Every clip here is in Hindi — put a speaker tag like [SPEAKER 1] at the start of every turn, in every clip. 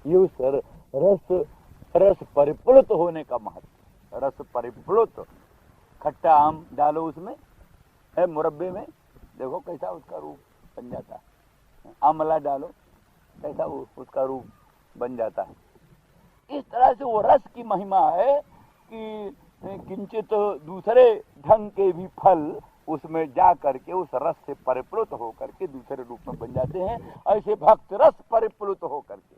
[SPEAKER 1] ये उस रस रस परिप्लुत होने का महत्व। रस परिप्लुत, खट्टा आम डालो उसमें है मुरब्बे में, देखो कैसा उसका रूप बन जाता है। आमला डालो कैसा उसका रूप बन जाता है। इस तरह से वो रस की महिमा है कि किंचित दूसरे ढंग के भी फल उसमें जा करके उस रस से परिप्लुत होकर के दूसरे रूप में बन जाते हैं। ऐसे भक्त रस परिप्लुत होकर के,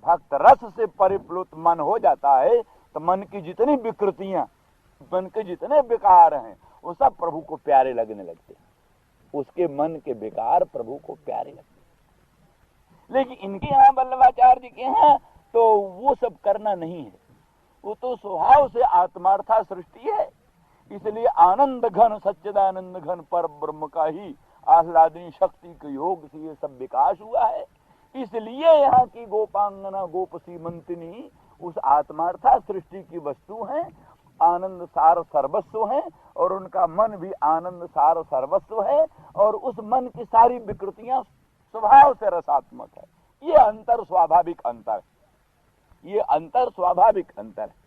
[SPEAKER 1] भक्त रस से परिप्लुत मन हो जाता है तो मन की जितनी विकृतियां, मन के जितने विकार हैं वो सब प्रभु को प्यारे लगने लगते हैं। उसके मन के विकार प्रभु को प्यारे लगते हैं। लेकिन इनके यहाँ वल्लभाचार्य जी के यहाँ तो वो सब करना नहीं है। वो तो स्वभाव से आत्मार्था सृष्टि है, इसलिए आनंद घन सच्चिदानंद घन पर ब्रह्म का ही आह्लादनी शक्ति के योग से ये सब विकास हुआ है। इसलिए यहाँ की गोपांगना गोप सीमंतिनी उस आत्मार्था सृष्टि की वस्तु हैं, आनंद सार सर्वस्व है, और उनका मन भी आनंद सार सर्वस्व है, और उस मन की सारी विकृतियां स्वभाव से रसात्मक है। ये अंतर स्वाभाविक अंतर है, ये अंतर स्वाभाविक अंतर है।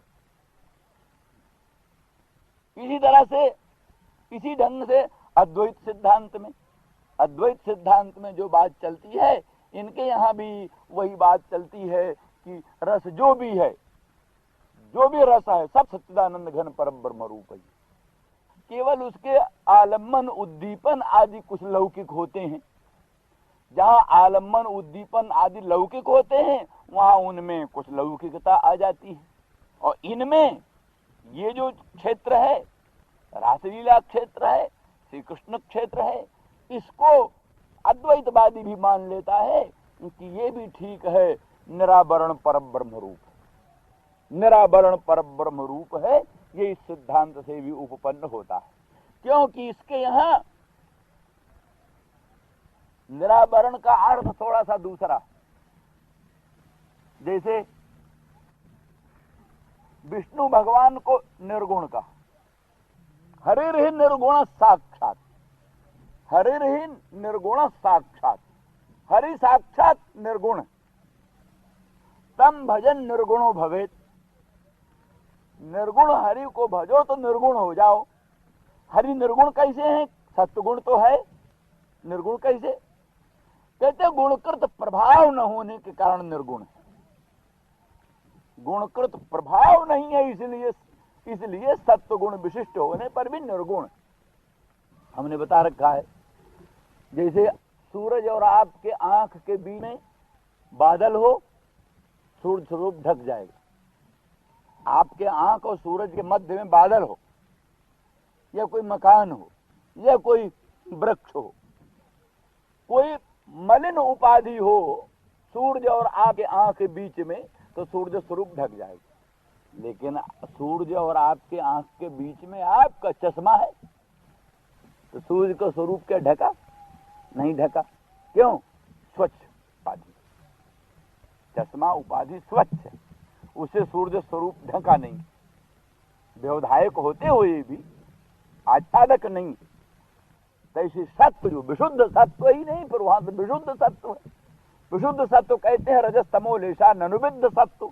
[SPEAKER 1] इसी तरह से, इसी ढंग से अद्वैत सिद्धांत में जो बात चलती है, इनके यहाँ भी वही बात चलती है कि रस जो भी है, जो भी रस है सब सच्चिदानंद घन परम ब्रह्म रूप है। केवल उसके आलम्बन उद्दीपन आदि कुछ लौकिक होते हैं। जहाँ आलम्बन उद्दीपन आदि लौकिक होते हैं वहां उनमें कुछ लौकिकता आ जाती है। और इनमें ये जो क्षेत्र है, रासलीला क्षेत्र है, श्री कृष्ण क्षेत्र है, इसको अद्वैतवादी भी मान लेता है कि ये भी ठीक है, निरावरण परम ब्रह्म रूप है, निरावरण परम ब्रह्म रूप है। ये इस सिद्धांत से भी उपपन्न होता है, क्योंकि इसके यहाँ निरावरण का अर्थ थोड़ा सा दूसरा। जैसे विष्णु भगवान को निर्गुण का, हरिर्हि निर्गुण साक्षात, हरिर्हि निर्गुण साक्षात, हरि साक्षात निर्गुण, तम भजन निर्गुणो भवेत। निर्गुण हरि को भजो तो निर्गुण हो जाओ। हरि निर्गुण कैसे हैं? सत्वगुण तो है, निर्गुण कैसे? कहते गुणकृत प्रभाव न होने के कारण निर्गुण है। गुणकृत प्रभाव नहीं है, इसलिए सत्वगुण विशिष्ट होने पर भी निर्गुण। हमने बता रखा है, जैसे सूरज और आपके आंख के बीच में बादल हो, सूर्य स्वरूप ढक जाएगा। आपके आंख और सूरज के मध्य में बादल हो, या कोई मकान हो, या कोई वृक्ष हो, कोई मलिन उपाधि हो सूर्य और आपके आंख के बीच में, तो सूर्य स्वरूप ढक जाएगा। लेकिन सूर्य और आपके आंख के बीच में आपका चश्मा है, तो सूर्य का स्वरूप क्या ढका? नहीं ढका। क्यों? स्वच्छ उपाधि, चश्मा उपाधि स्वच्छ है, उसे सूर्य स्वरूप ढका नहीं। व्यवधायक होते हुए भी आच्छादक नहीं। तैसे सत्व जो विशुद्ध सत्व ही नहीं, पर वहां तो विशुद्ध सत्व है। विशुद्ध सत्व कहते हैं रजस तमो लेशा अनुविद्ध सत्व,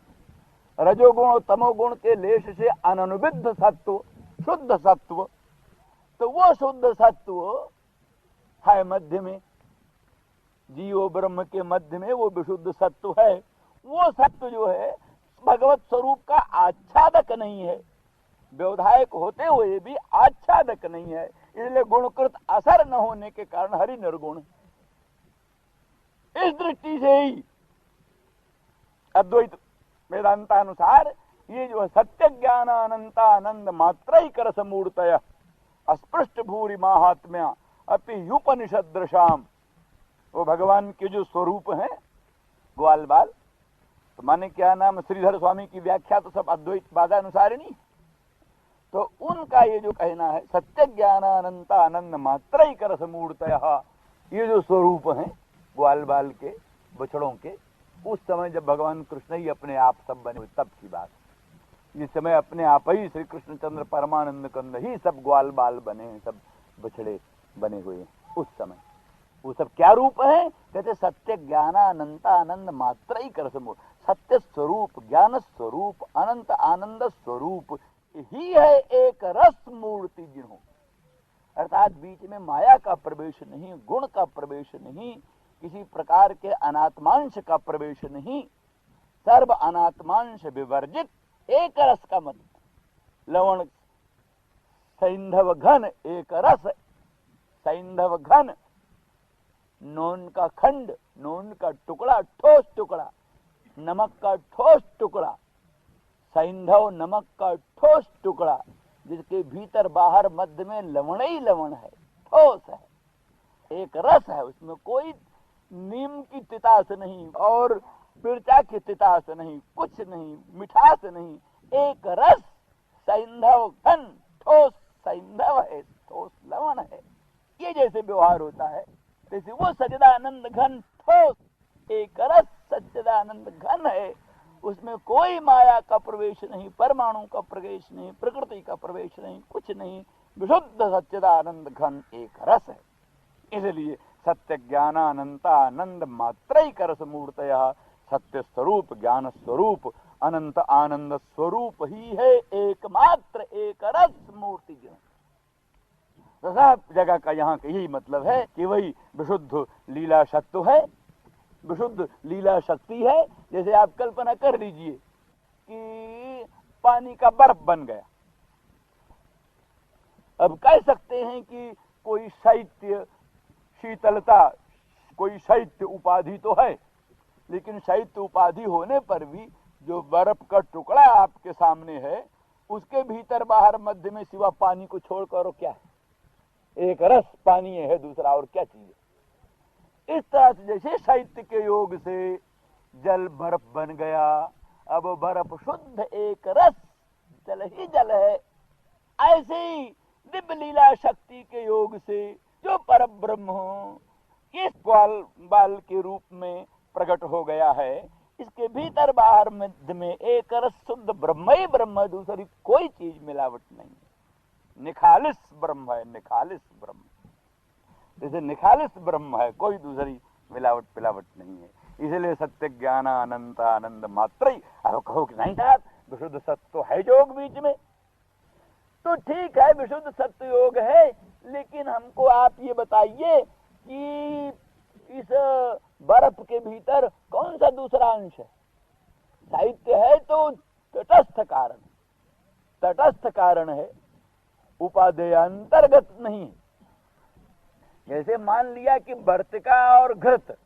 [SPEAKER 1] रजोगुण और तमोगुण के लेश से अनुविद्ध सत्व, शुद्ध सत्व। तो वो शुद्ध सत्व है मध्य में, जीव ब्रह्म के मध्य में वो विशुद्ध सत्व है। वो सत्व जो है भगवत स्वरूप का आच्छादक नहीं है, व्यवधायक होते हुए भी आच्छादक नहीं है, इसलिए गुणकृत असर न होने के कारण हरि निर्गुण। इस दृष्टि से ही अद्वैत वेदांतानुसार ये जो सत्य ज्ञान अनंतानंद मात्रैकर समूर्तय अस्पृष्ट भूरि माहात्म्या अपि युपनिषद दृशाम, वो भगवान के जो स्वरूप हैं ग्वाल बाल, तो माने क्या नाम, श्रीधर स्वामी की व्याख्या तो सब अद्वैत वादानुसारिणी। तो उनका ये जो कहना है सत्य ज्ञानानंत आनंद मात्रैकर समूर्तय, ये जो स्वरूप हैं ग्वाल बाल के, बछड़ों के, उस समय जब भगवान कृष्ण ही अपने आप सब बने हुए तब की बात। इस समय अपने आप ही श्री कृष्णचंद्र परमानंद कंद ही सब ग्वाल बाल बने हैं, सब बछड़े बने हुए हैं उस समय। वो सब क्या रूप है? कहते सत्य ज्ञान अनंत आनंद मात्र ही कर समूह। सत्य स्वरूप, ज्ञान स्वरूप, अनंत आनंद स्वरूप ही है एक रस मूर्ति जिन्हों। अर्थात बीच में माया का प्रवेश नहीं, गुण का प्रवेश नहीं, किसी प्रकार के अनात्मांश का प्रवेश नहीं, सर्व अनात्मांश विवर्जित एक रस का मत। लवण सैंधव घन एक रस, सैंधव घन नून का खंड, नून का टुकड़ा, ठोस टुकड़ा, नमक का ठोस टुकड़ा, सैंधव नमक का ठोस टुकड़ा, जिसके भीतर बाहर मध्य में लवण ही लवण है, ठोस है, एक रस है, उसमें कोई नीम की तितास नहीं और मिर्चा की तितास नहीं, कुछ नहीं, मिठास नहीं, एक रस सैंधव घन, ठोस सैंधव है, ठोस लवण है। ये जैसे व्यवहार होता है, जैसे वो सच्चिदानंद घन ठोस एक रस सच्चिदानंद घन है, उसमें कोई माया का प्रवेश नहीं, परमाणु का प्रवेश नहीं, प्रकृति का प्रवेश नहीं, कुछ नहीं, विशुद्ध सच्चिदानंद घन एक रस है। इसलिए सत्य ज्ञान अनंत आनंद मात्रैक रस मूर्तयः, सत्य स्वरूप, ज्ञान स्वरूप, अनंत आनंद स्वरूप ही है एकमात्र एक रस मूर्ति। सब जगह का यहाँ का यही मतलब है कि वही विशुद्ध लीला सत्व है, विशुद्ध लीला शक्ति है। जैसे आप कल्पना कर लीजिए कि पानी का बर्फ बन गया। अब कह सकते हैं कि कोई शैत्य शीतलता, कोई शैत्य उपाधि तो है, लेकिन शैत्य उपाधि होने पर भी जो बर्फ का टुकड़ा आपके सामने है, उसके भीतर बाहर मध्य में सिवा पानी को छोड़कर क्या है? एक रस पानी है, दूसरा और क्या चीज है? इस तरह से जैसे शैत्य के योग से जल बर्फ बन गया, अब बर्फ शुद्ध एक रस जल ही जल है, ऐसे ही दिव्य लीला शक्ति के योग से जो पर ब्रह्म इस ग्वाल बाल के रूप में प्रकट हो गया है, इसके भीतर बाहर मध्य में एक रस शुद्ध ब्रह्म ही ब्रह्म, दूसरी कोई चीज मिलावट नहीं है। निखालिस ब्रह्म है, निखालिस ब्रह्म, जैसे निखालिस ब्रह्म है, कोई दूसरी मिलावट पिलावट नहीं है। इसलिए सत्य ज्ञान अनंत आनंद मात्र ही। अब कहो कि नहीं साहब विशुद्ध सत्य तो है योग बीच में, तो ठीक है विशुद्ध सत्य योग है, लेकिन हमको आप ये बताइए कि इस बर्फ के भीतर कौन सा दूसरा अंश है? साहित्य है तो तटस्थ कारण, तटस्थ कारण है, उपादेय अंतर्गत नहीं है। जैसे मान लिया कि वर्तिका और घृत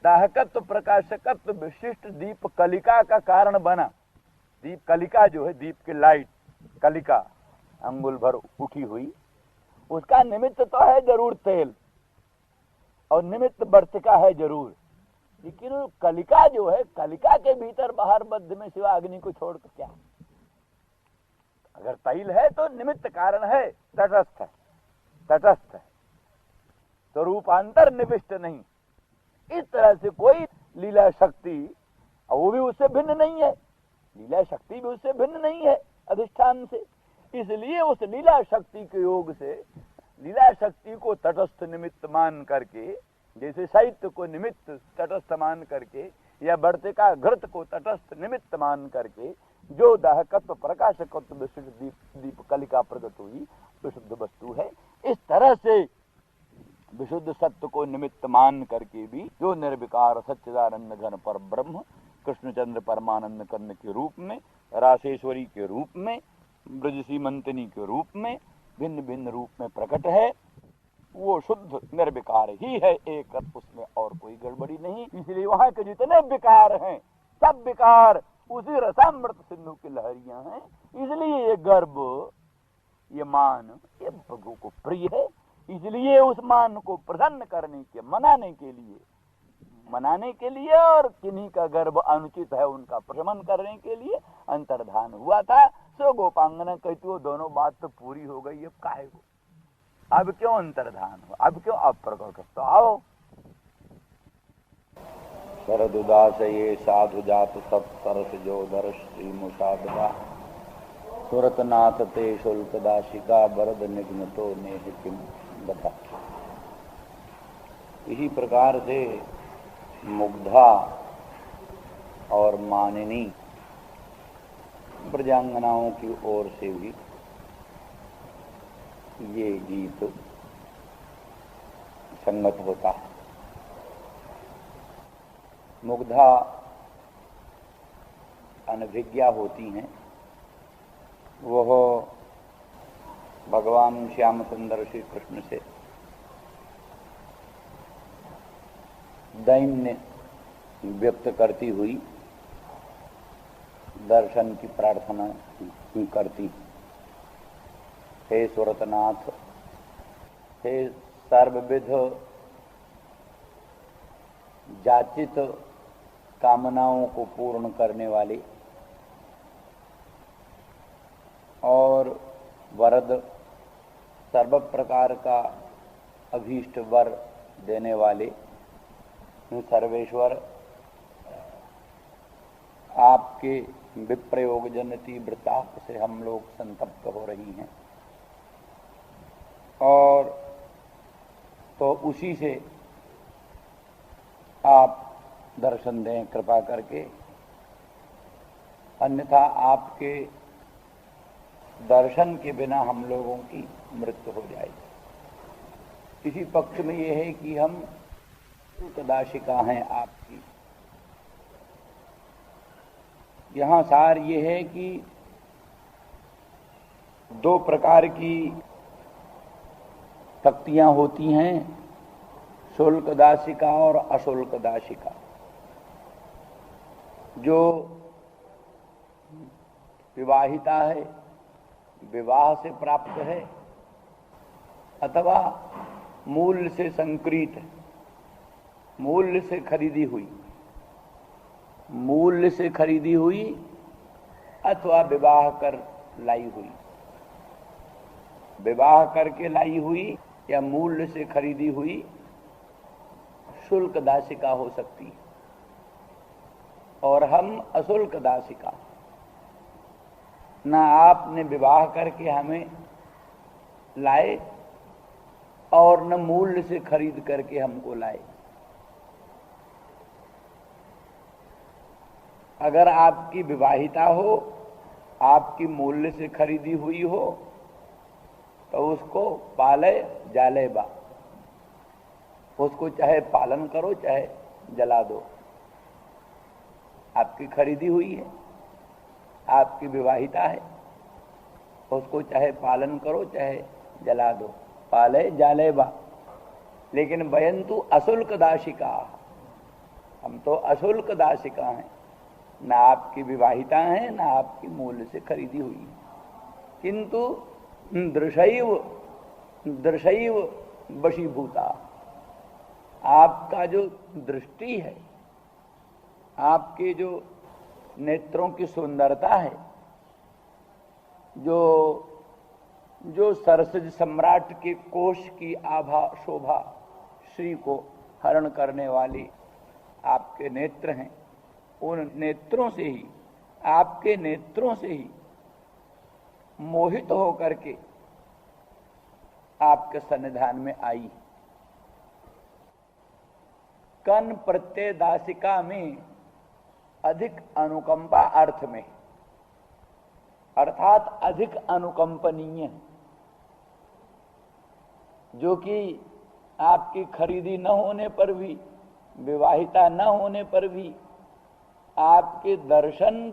[SPEAKER 1] दाहकत्व प्रकाशकत्व विशिष्ट दीप कलिका का कारण बना। दीप कलिका जो है, दीप की लाइट कलिका अंगुल भर उठी हुई, उसका निमित्त तो है जरूर तेल और निमित्त वर्तिका है जरूर, लेकिन कलिका जो है, कलिका के भीतर बाहर मध्य में सिवा अग्नि को छोड़कर क्या? अगर तैल है तो निमित्त कारण है, तटस्थ है, तटस्थ है, तो रूपांतर निविष्ट नहीं। इस तरह से कोई लीला शक्ति, वो भी उससे भिन्न नहीं है, लीला शक्ति भी उससे भिन्न नहीं है अधिष्ठान से। इसलिए उस लीला शक्ति के योग से लीला शक्ति को तटस्थ निमित्त मान करके, जैसे साहित्य को निमित्त तटस्थ मान करके या वर्तिका घृत को तटस्थ निमित्त मान करके जो दाहकत्व प्रकाशकत्व विशिष्ट दीप कलिका प्रकट हुई विशुद्ध वस्तु है, इस तरह से विशुद्ध सत्य को निमित्त मान करके भी जो निर्विकार सच्चिदानंद घन पर ब्रह्म कृष्णचंद्र परमानंद कर्ण के रूप में, रासेश्वरी के रूप में, ब्रज सीमंतिनी के रूप में, भिन्न भिन्न रूप में प्रकट है, वो शुद्ध निर्विकार ही है एक, उसमें और कोई गड़बड़ी नहीं। इसलिए वहां के जितने विकार हैं सब विकार उसी रसामृत सिंधु की लहरियां हैं। इसलिए ये गर्भ, ये मान, ये प्रभु को प्रिय है। इसलिए उस मान को प्रसन्न करने के, मनाने के लिए और किन्हीं का गर्भ अनुचित है उनका प्रशमन करने के लिए अंतर्धान हुआ था। सो गोपांगना कहती हो दोनों बात तो पूरी हो गई, अब काहे को, अब क्यों अंतर्धान हो, अब क्यों अब प्रकट? तो आओ शरद उदास ये साधु जात सब सरस जो दर्श श्री मुसादबा सुरतनाथ ते शुल्क दाशिका बरद निघ्न तो नेह किम बता। इसी प्रकार से मुग्धा और मानिनी ब्रजांगनाओं की ओर से भी ये गीत संगत होता है। मुग्धा अनभिज्ञा होती हैं, वह भगवान श्याम सुंदर श्री कृष्ण से दैन्य व्यक्त करती हुई दर्शन की प्रार्थना करती। हे सुरतनाथ, हे सर्वविध जाचित कामनाओं को पूर्ण करने वाले और वरद सर्व प्रकार का अभीष्ट वर देने वाले सर्वेश्वर, आपके विप्रयोग जनती वृताप से हम लोग संतप्त हो रही हैं, और तो उसी से आप दर्शन दें कृपा करके, अन्यथा आपके दर्शन के बिना हम लोगों की मृत्यु हो जाएगी। इसी पक्ष में यह है कि हम कदाशिका हैं आपकी। यहाँ सार ये है कि दो प्रकार की शक्तियां होती हैं, शुल्क दासिका और अशुल्क दासिका। जो विवाहिता है, विवाह से प्राप्त है, अथवा मूल्य से संक्रीत है, मूल्य से खरीदी हुई, मूल्य से खरीदी हुई अथवा विवाह कर लाई हुई, विवाह करके लाई हुई या मूल्य से खरीदी हुई शुल्क दासिका हो सकती है। और हम अशुल्क दासिका, ना आपने विवाह करके हमें लाए और न मूल्य से खरीद करके हमको लाए। अगर आपकी विवाहिता हो, आपकी मूल्य से खरीदी हुई हो, तो उसको पाले जाले बा, उसको चाहे पालन करो चाहे जला दो। आपकी खरीदी हुई है, आपकी विवाहिता है, उसको चाहे पालन करो चाहे जला दो, पाले जाले बा। लेकिन वयंतु अशुल्क दासिका, हम तो अशुल्क दासिका हैं, ना आपकी विवाहिता है ना आपकी मूल्य से खरीदी हुई है। किंतु दृशैव वशीभूता, आपका जो दृष्टि है, आपके जो नेत्रों की सुंदरता है, जो सरसज सम्राट के कोश की आभा शोभा श्री को हरण करने वाली आपके नेत्र हैं, उन नेत्रों से ही, आपके नेत्रों से ही मोहित होकर के आपके सन्निधान में आई। कन प्रत्यय दासिका में अधिक अनुकंपा अर्थ में, अर्थात अधिक अनुकंपनीय, जो कि आपकी खरीदी न होने पर भी, विवाहिता न होने पर भी, आपके दर्शन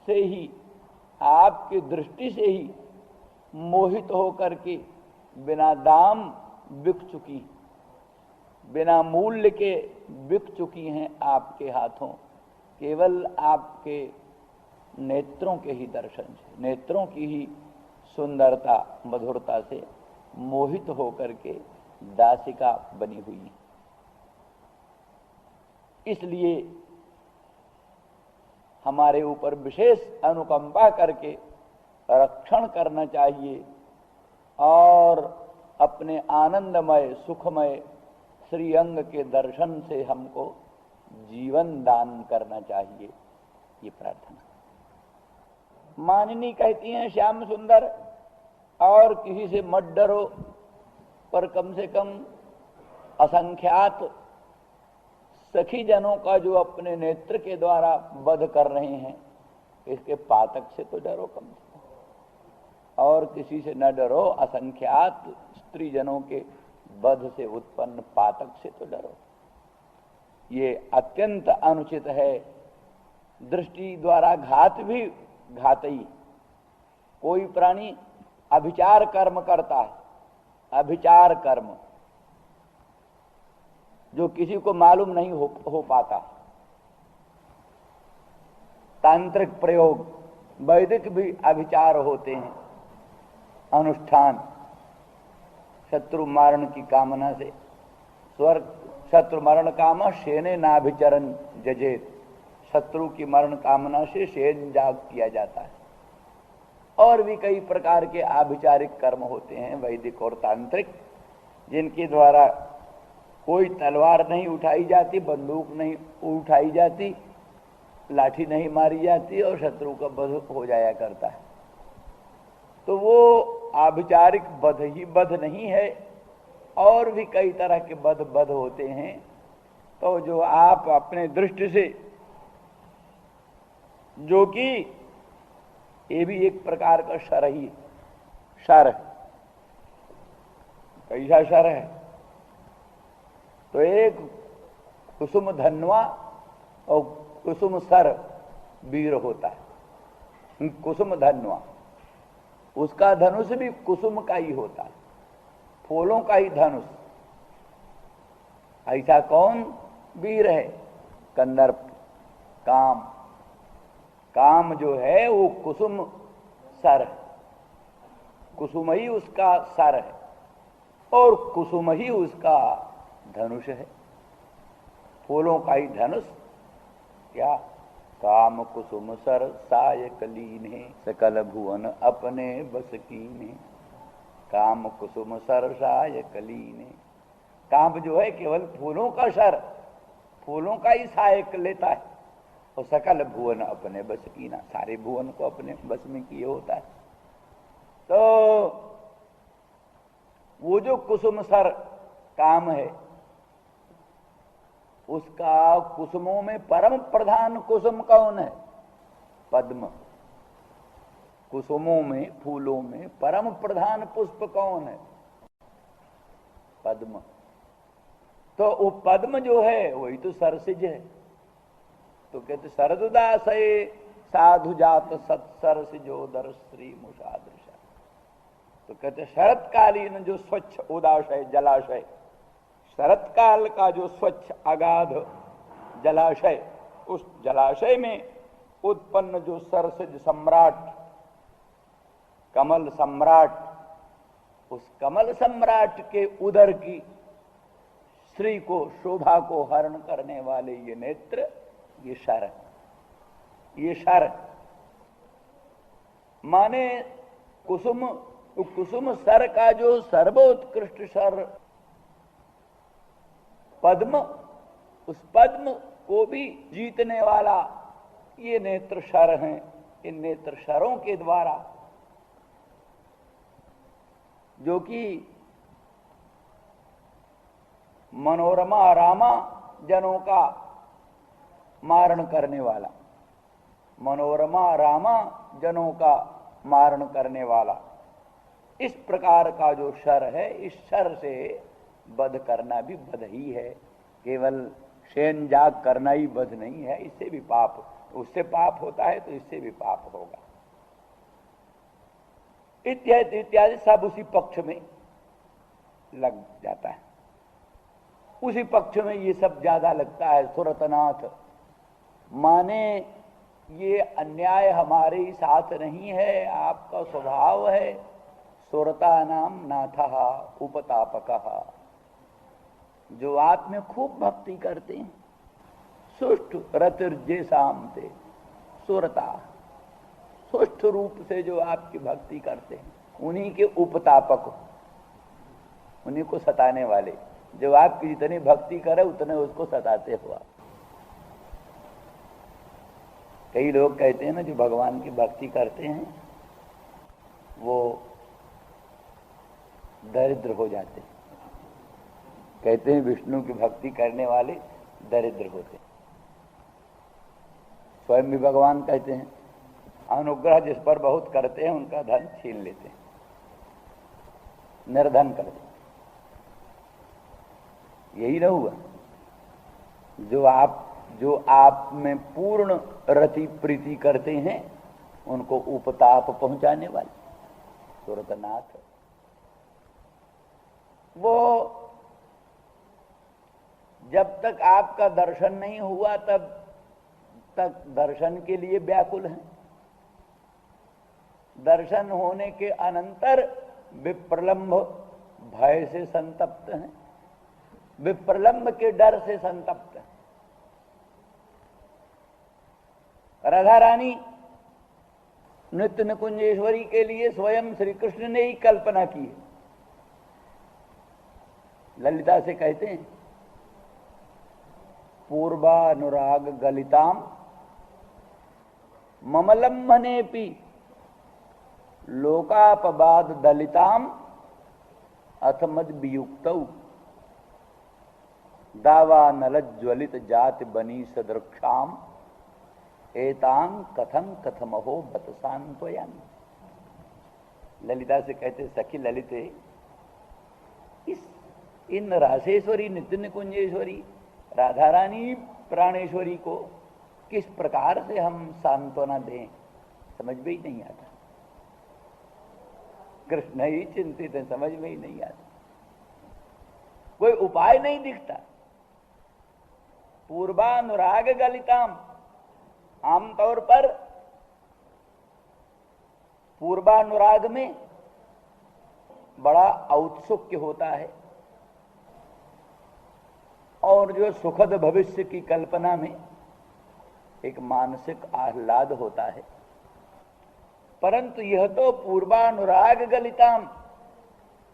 [SPEAKER 1] से ही, आपकी दृष्टि से ही मोहित होकर के बिना दाम बिक चुकी, बिना मूल्य के बिक चुकी हैं आपके हाथों, केवल आपके नेत्रों के ही दर्शन से, नेत्रों की ही सुंदरता मधुरता से मोहित होकर के दासिका बनी हुई है। इसलिए हमारे ऊपर विशेष अनुकंपा करके रक्षण करना चाहिए और अपने आनंदमय सुखमय श्रीअंग के दर्शन से हमको जीवन दान करना चाहिए, ये प्रार्थना। मानिनी कहती हैं श्याम सुंदर, और किसी से मत डरो, पर कम से कम असंख्यात सखी जनों का जो अपने नेत्र के द्वारा वध कर रहे हैं, इसके पातक से तो डरो कम से कम, और किसी से न डरो। असंख्यात स्त्री जनों के वध से उत्पन्न पातक से तो डरो। ये अत्यंत अनुचित है। दृष्टि द्वारा घात भी घातई। कोई प्राणी अभिचार कर्म करता है, अभिचार कर्म जो किसी को मालूम नहीं हो पाता। तांत्रिक प्रयोग, वैदिक भी अभिचार होते हैं, अनुष्ठान। शत्रु मारण की कामना से स्वर्ग, शत्रु मरण कामा शेने नाभिचरण जजेत। शत्रु की मरण कामना से शेन जाग किया जाता है। और भी कई प्रकार के आभिचारिक कर्म होते हैं, वैदिक और तांत्रिक, जिनके द्वारा कोई तलवार नहीं उठाई जाती, बंदूक नहीं उठाई जाती, लाठी नहीं मारी जाती और शत्रु का वध हो जाया करता है। तो वो आभिचारिक वध ही वध नहीं है, और भी कई तरह के वध होते हैं। तो जो आप अपने दृष्टि से, जो कि ये भी एक प्रकार का शर ही, शर है। कैसा शर है? तो एक कुसुम धनवा और कुसुम सर वीर होता है। कुसुम धनवा, उसका धनुष भी कुसुम का ही होता है, फूलों का ही धनुष। ऐसा कौन वीर है? कंदर्प, काम। काम जो है वो कुसुम सर है, कुसुम ही उसका सर है और कुसुम ही उसका धनुष है, फूलों का ही धनुष। क्या? काम कुसुम सर सायक लीने, सकल भुवन अपने बस कीने। काम कुसुम सर सायक लीने। काम जो है केवल फूलों का सर, फूलों का ही सहायक लेता है, और सकल भुवन अपने बस कीना, सारे भुवन को अपने बस में किए होता है। तो वो जो कुसुम सर काम है, उसका कुसुमों में परम प्रधान कुसुम कौन है? पद्म। कुसुमों में, फूलों में परम प्रधान पुष्प कौन है? पद्म। तो वो पद्म जो है वही तो सरसिज है। तो कहते शरदुदासये साधु जात सत्सरसिजोदर श्री मुषादृश। तो कहते शरतकालीन जो स्वच्छ उदाशय जलाशय, शरत काल का जो स्वच्छ अगाध जलाशय, उस जलाशय में उत्पन्न जो सरसिज सम्राट, कमल सम्राट, उस कमल सम्राट के उदर की श्री को, शोभा को हरण करने वाले ये नेत्र, ये शर, ये शर माने कुसुम, कुसुम सर का जो सर्वोत्कृष्ट सर पद्म, उस पद्म को भी जीतने वाला ये नेत्र शर हैं। इन नेत्र शरों के द्वारा जो कि मनोरमा रामा जनों का मारण करने वाला, मनोरमा रामा जनों का मारण करने वाला, इस प्रकार का जो शर है, इस शर से वध करना भी वध ही है। केवल शयन जाग करना ही वध नहीं है, इससे भी पाप, उससे पाप होता है तो इससे भी पाप होगा। इत्यादि इत्यादि सब उसी पक्ष में लग जाता है। उसी पक्ष में ये सब ज्यादा लगता है। सुरतनाथ माने ये अन्याय हमारे साथ नहीं है, आपका स्वभाव है। सुरता नाम नाथः उपतापकः, जो आप में खूब भक्ति करते हैं। सुष्ठु रतिर्जे सामते सुरता, सुष्ठ रूप से जो आपकी भक्ति करते हैं, उन्हीं के उपतापक, उन्हीं को सताने वाले। जो आपकी जितनी भक्ति करे उतने उसको सताते हो आप। कई लोग कहते हैं ना, जो भगवान की भक्ति करते हैं वो दरिद्र हो जाते हैं। कहते हैं विष्णु की भक्ति करने वाले दरिद्र होते हैं। स्वयं भी भगवान कहते हैं अनुग्रह जिस पर बहुत करते हैं उनका धन छीन लेते हैं, निर्धन कर देते। यही न हुआ जो आप में पूर्ण रति प्रीति करते हैं उनको उपताप पहुंचाने वाले सुरतनाथ। वो जब तक आपका दर्शन नहीं हुआ तब तक दर्शन के लिए व्याकुल हैं, दर्शन होने के अनंतर विप्रलंब भय से संतप्त हैं, विप्रलंब के डर से संतप्त हैं। राधा रानी नित्य निकुंजेश्वरी के लिए स्वयं श्री कृष्ण ने ही कल्पना की है। ललिता से कहते हैं पूर्वानुराग गलिताम ममलम्भनेपि लोकापवाद दलिताम अथ मद वियुक्तौ दावानल ज्वलित जाति बनी सदृक्षाम एतां कथम कथमहो बत सांत्वयामि। ललिता से कहते सखी ललिते, इन रासेश्वरी नित्य निकुंजेश्वरी राधा रानी प्राणेश्वरी को किस प्रकार से हम सांत्वना दें, समझ में ही नहीं आता। कृष्ण ही चिंतित है, समझ में ही नहीं आता, कोई उपाय नहीं दिखता। पूर्वानुराग गलिताम, आमतौर पर पूर्वानुराग में बड़ा औत्सुक्य होता है और जो सुखद भविष्य की कल्पना में एक मानसिक आह्लाद होता है, परंतु यह तो पूर्वानुराग गलिताम,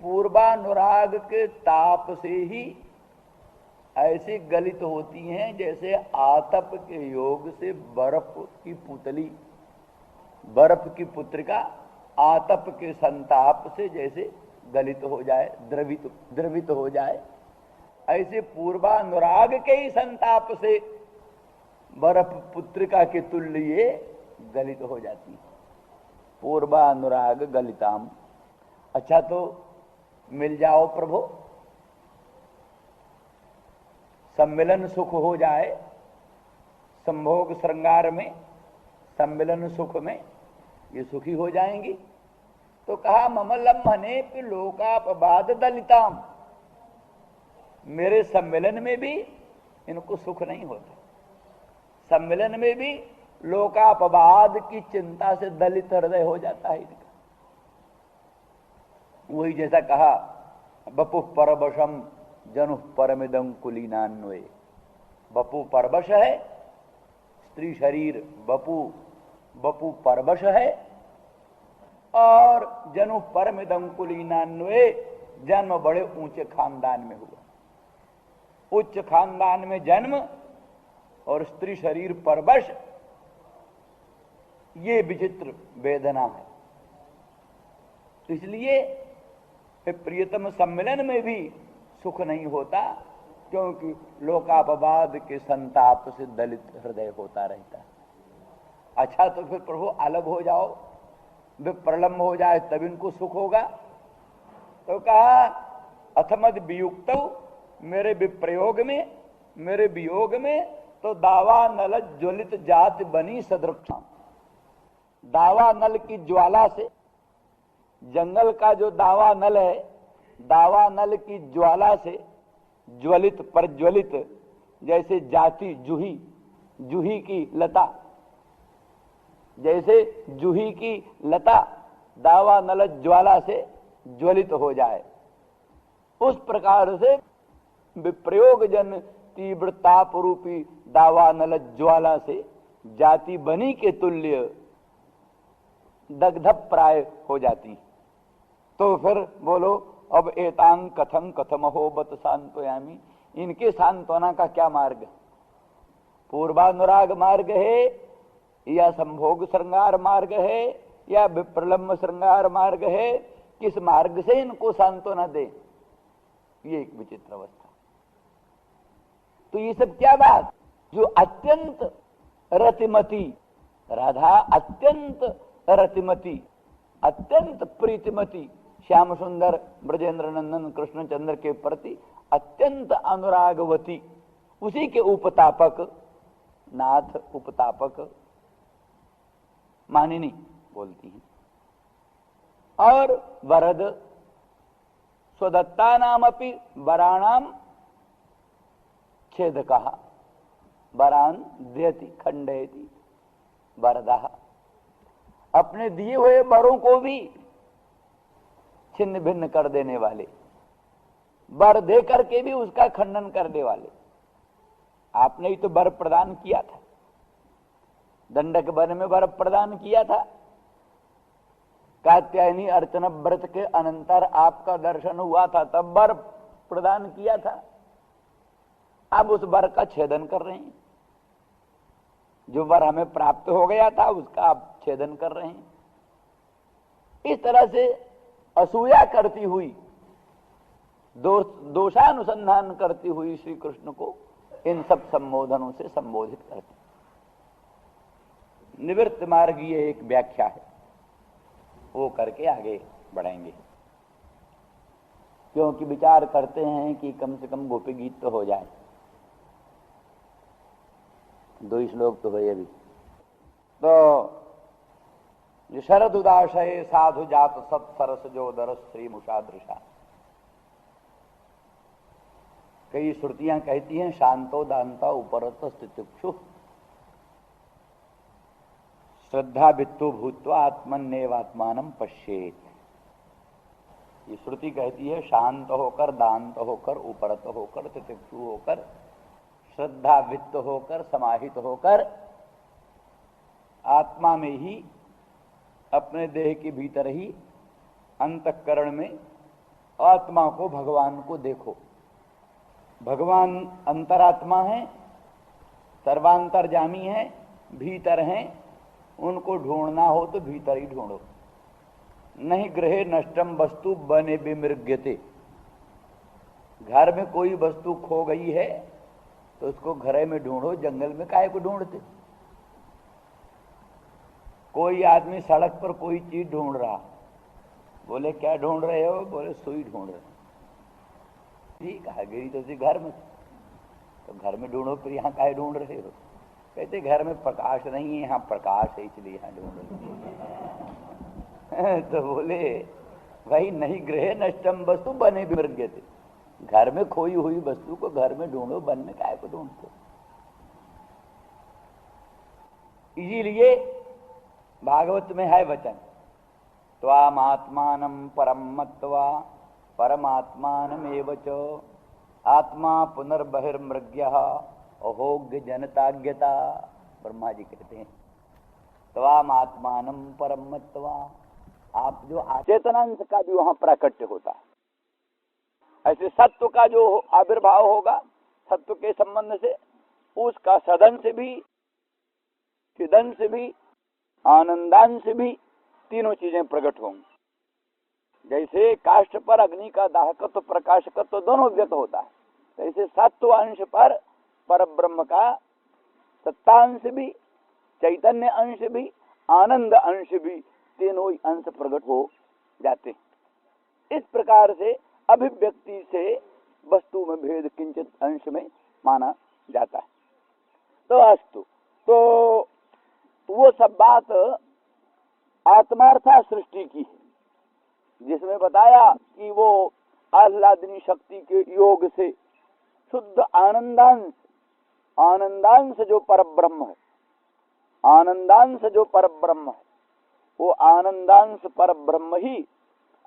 [SPEAKER 1] पूर्वानुराग के ताप से ही ऐसी गलित होती हैं जैसे आतप के योग से बर्फ की पुतली, बर्फ की पुत्रिका आतप के संताप से जैसे गलित हो जाए, द्रवित हो जाए, ऐसे पूर्वानुराग के ही संताप से बर्फ पुत्रिका के तुल्य ये गलित हो जाती है। पूर्वानुराग गलिताम। अच्छा तो मिल जाओ प्रभु, सम्मिलन सुख हो जाए, संभोग श्रृंगार में सम्मिलन सुख में ये सुखी हो जाएंगी। तो कहा ममलम्भने पि लोकापवाद दलिताम, मेरे सम्मिलन में भी इनको सुख नहीं होता, सम्मिलन में भी लोकापवाद की चिंता से दलित हृदय हो जाता है इनका। वही जैसा कहा बपु परवशम जनु परमिदं कुलीनान्वये, बपु परवश है, स्त्री शरीर बपु परवश है, और जनु परमिदं कुलीनान्वये, जन्म बड़े ऊंचे खानदान में हुआ, उच्च खानदान में जन्म और स्त्री शरीर परवश, ये विचित्र वेदना है। इसलिए प्रियतम सम्मिलन में भी सुख नहीं होता, क्योंकि लोकापवाद के संताप से दलित हृदय होता रहता है। अच्छा तो फिर प्रभु अलग हो जाओ, विप्रलंब हो जाए तब इनको सुख होगा। तो कहा अथमद वियुक्त, मेरे विप्रयोग में, मेरे वियोग में तो दावा नल ज्वलित जात बनी सदृक्षाम। दावा नल की ज्वाला से, जंगल का जो दावा नल है, दावा नल की ज्वाला से ज्वलित प्रज्वलित, जैसे जाति जूही, जूही की लता, जैसे जूही की लता दावा नल ज्वाला से ज्वलित हो जाए, उस प्रकार से विप्रयोग जन तीव्र ताप रूपी दावा नल ज्वाला से जाति बनी के तुल्य दग्ध प्राय हो जाती। तो फिर बोलो अब एतांग कथम कथमहो बत सांत्वयामि, इनके सांत्वना का क्या मार्ग? पूर्वानुराग मार्ग है या संभोग श्रृंगार मार्ग है या विप्रलंब श्रृंगार मार्ग है? किस मार्ग से इनको सांत्वना दे? ये एक विचित्र अवस्था। तो ये सब क्या बात, जो अत्यंत रतिमती राधा, अत्यंत रतिमती, अत्यंत प्रीतिमती श्याम सुंदर ब्रजेंद्र नंदन कृष्णचंद्र के प्रति अत्यंत अनुरागवती, उसी के उपतापक नाथ, उपतापक मानिनी बोलती हैं। और वरद स्वदत्ता नाम अपनी वराणाम छेद कहा, वरान द्यति खंडयति वरदा, अपने दिए हुए वरों को भी छिन्न भिन्न कर देने वाले, वर दे करके भी उसका खंडन करने वाले। आपने ही तो वर प्रदान किया था, दंडक वन में वर प्रदान किया था। कात्यायनी अर्चना व्रत के अनंतर आपका दर्शन हुआ था, तब वर प्रदान किया था। अब उस वर का छेदन कर रहे हैं, जो वर हमें प्राप्त हो गया था उसका आप छेदन कर रहे हैं। इस तरह से असूया करती हुई, दोषानुसंधान करती हुई श्री कृष्ण को इन सब संबोधनों से संबोधित करती। निवृत्त मार्गीय एक व्याख्या है, वो करके आगे बढ़ेंगे, क्योंकि विचार करते हैं कि कम से कम गोपी गीत तो हो जाए। 2 श्लोक तो हुए अभी। तो शरद उदाशय साधु जात सत्सरस जो दरस श्री मुषादृशा, कई श्रुतियां कहती हैं शांतो दांता उपरत स्थितिक्षु श्रद्धा वित्तो भूत्वा आत्मन्नेवात्मानं पश्येत। ये श्रुति कहती है शांत होकर, दांत होकर, उपरत होकर, तितिक्षु होकर, श्रद्धा वित्त होकर, समाहित होकर आत्मा में ही, अपने देह के भीतर ही, अंतःकरण में आत्मा को, भगवान को देखो। भगवान अंतरात्मा है, सर्वांतरजामी है, भीतर हैं। उनको ढूंढना हो तो भीतर ही ढूंढो। नहीं गृहे नष्टम वस्तु बने विमृग्यते, घर में कोई वस्तु खो गई है तो उसको घरे में ढूंढो, जंगल में काहे को ढूंढते। कोई आदमी सड़क पर कोई चीज ढूंढ रहा, बोले क्या ढूंढ रहे हो, बोले सुई ढूंढ रहे। ठीक है, गिरी तो उसी घर में, तो घर में ढूंढो, फिर यहाँ काहे ढूंढ रहे हो। कहते घर में प्रकाश नहीं है, यहाँ प्रकाश है इसलिए यहाँ ढूंढ रहे। तो बोले भाई नहीं गृहे नष्टम वस्तु बने विमृग्यते, घर में खोई हुई वस्तु को घर में ढूंढो, वन में काहे को ढूंढते। इसीलिए भागवत में है वचन, त्वाम आत्मानं परम मत्वा परमात्मानमेव च आत्मा पुनर्बहिर्मृग्यः अहोग्य जनताज्ञता। ब्रह्मा जी कहते हैं त्वाम आत्मानं परम मत्वा, आप जो चेतनांश का भी वहां प्राकट्य होता है, ऐसे सत्व का जो आविर्भाव होगा, सत्व के संबंध से उसका सदन से भी, चिदन से भी, आनंदान से भी तीनों चीजें प्रकट होंगी। जैसे काष्ठ पर अग्नि का दाहकत्व, प्रकाशकत्व दोनों व्यक्त होता है, जैसे सत्व अंश पर परब्रह्म का सत्तांश भी, चैतन्य अंश भी, आनंद अंश भी, तीनों ही अंश प्रकट हो जाते हैं। इस प्रकार से अभिव्यक्ति से वस्तु में भेद किंचित अंश में माना जाता है। तो अस्तु, तो वो सब बात आत्मार्था सृष्टि की है, जिसमें बताया कि वो आह्लादिनी शक्ति के योग से शुद्ध आनंदांश, आनंदांश जो परब्रह्म है, आनंदांश जो परब्रह्म है, वो आनंदांश परब्रह्म ही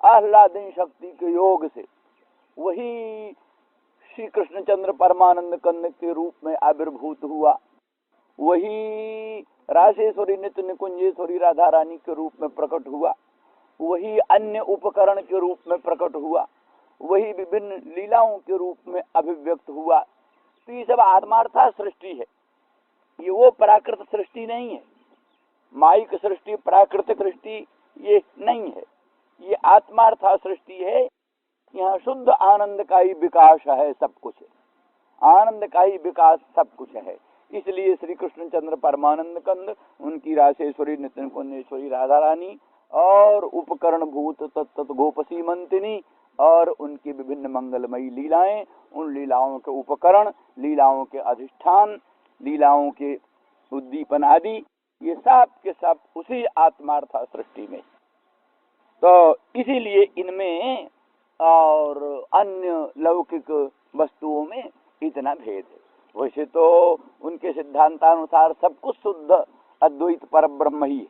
[SPEAKER 1] आह्लादिनी शक्ति के योग से वही श्री कृष्णचंद्र परमानंद कंद के रूप में आविर्भूत हुआ, वही रासेश्वरी नित्य निकुंजेश्वरी राधा रानी के रूप में प्रकट हुआ, वही अन्य उपकरण के रूप में प्रकट हुआ, वही विभिन्न लीलाओं के रूप में अभिव्यक्त हुआ। तो ये सब आत्मार्था सृष्टि है, ये वो प्राकृत सृष्टि नहीं है, माइक सृष्टि, प्राकृतिक सृष्टि ये नहीं है, ये आत्मार्था सृष्टि है। यहाँ शुद्ध आनंद का ही विकास है, सब कुछ है। आनंद का ही विकास सब कुछ है। इसलिए श्री कृष्णचंद्र परमानंद कंद, उनकी रासेश्वरी नितिन कुंजेश्वरी राधा रानी और उपकरण भूत तत्त गोपसी मंतिनी और उनकी विभिन्न मंगलमयी लीलाएं, उन लीलाओं के उपकरण, लीलाओं के अधिष्ठान, लीलाओं के उद्दीपन आदि, ये सब के सब उसी आत्मार्थ सृष्टि में। तो इसीलिए इनमें और अन्य लौकिक वस्तुओं में इतना भेद है। वैसे तो उनके सिद्धांतानुसार सब कुछ शुद्ध अद्वैत परब्रह्म ही है,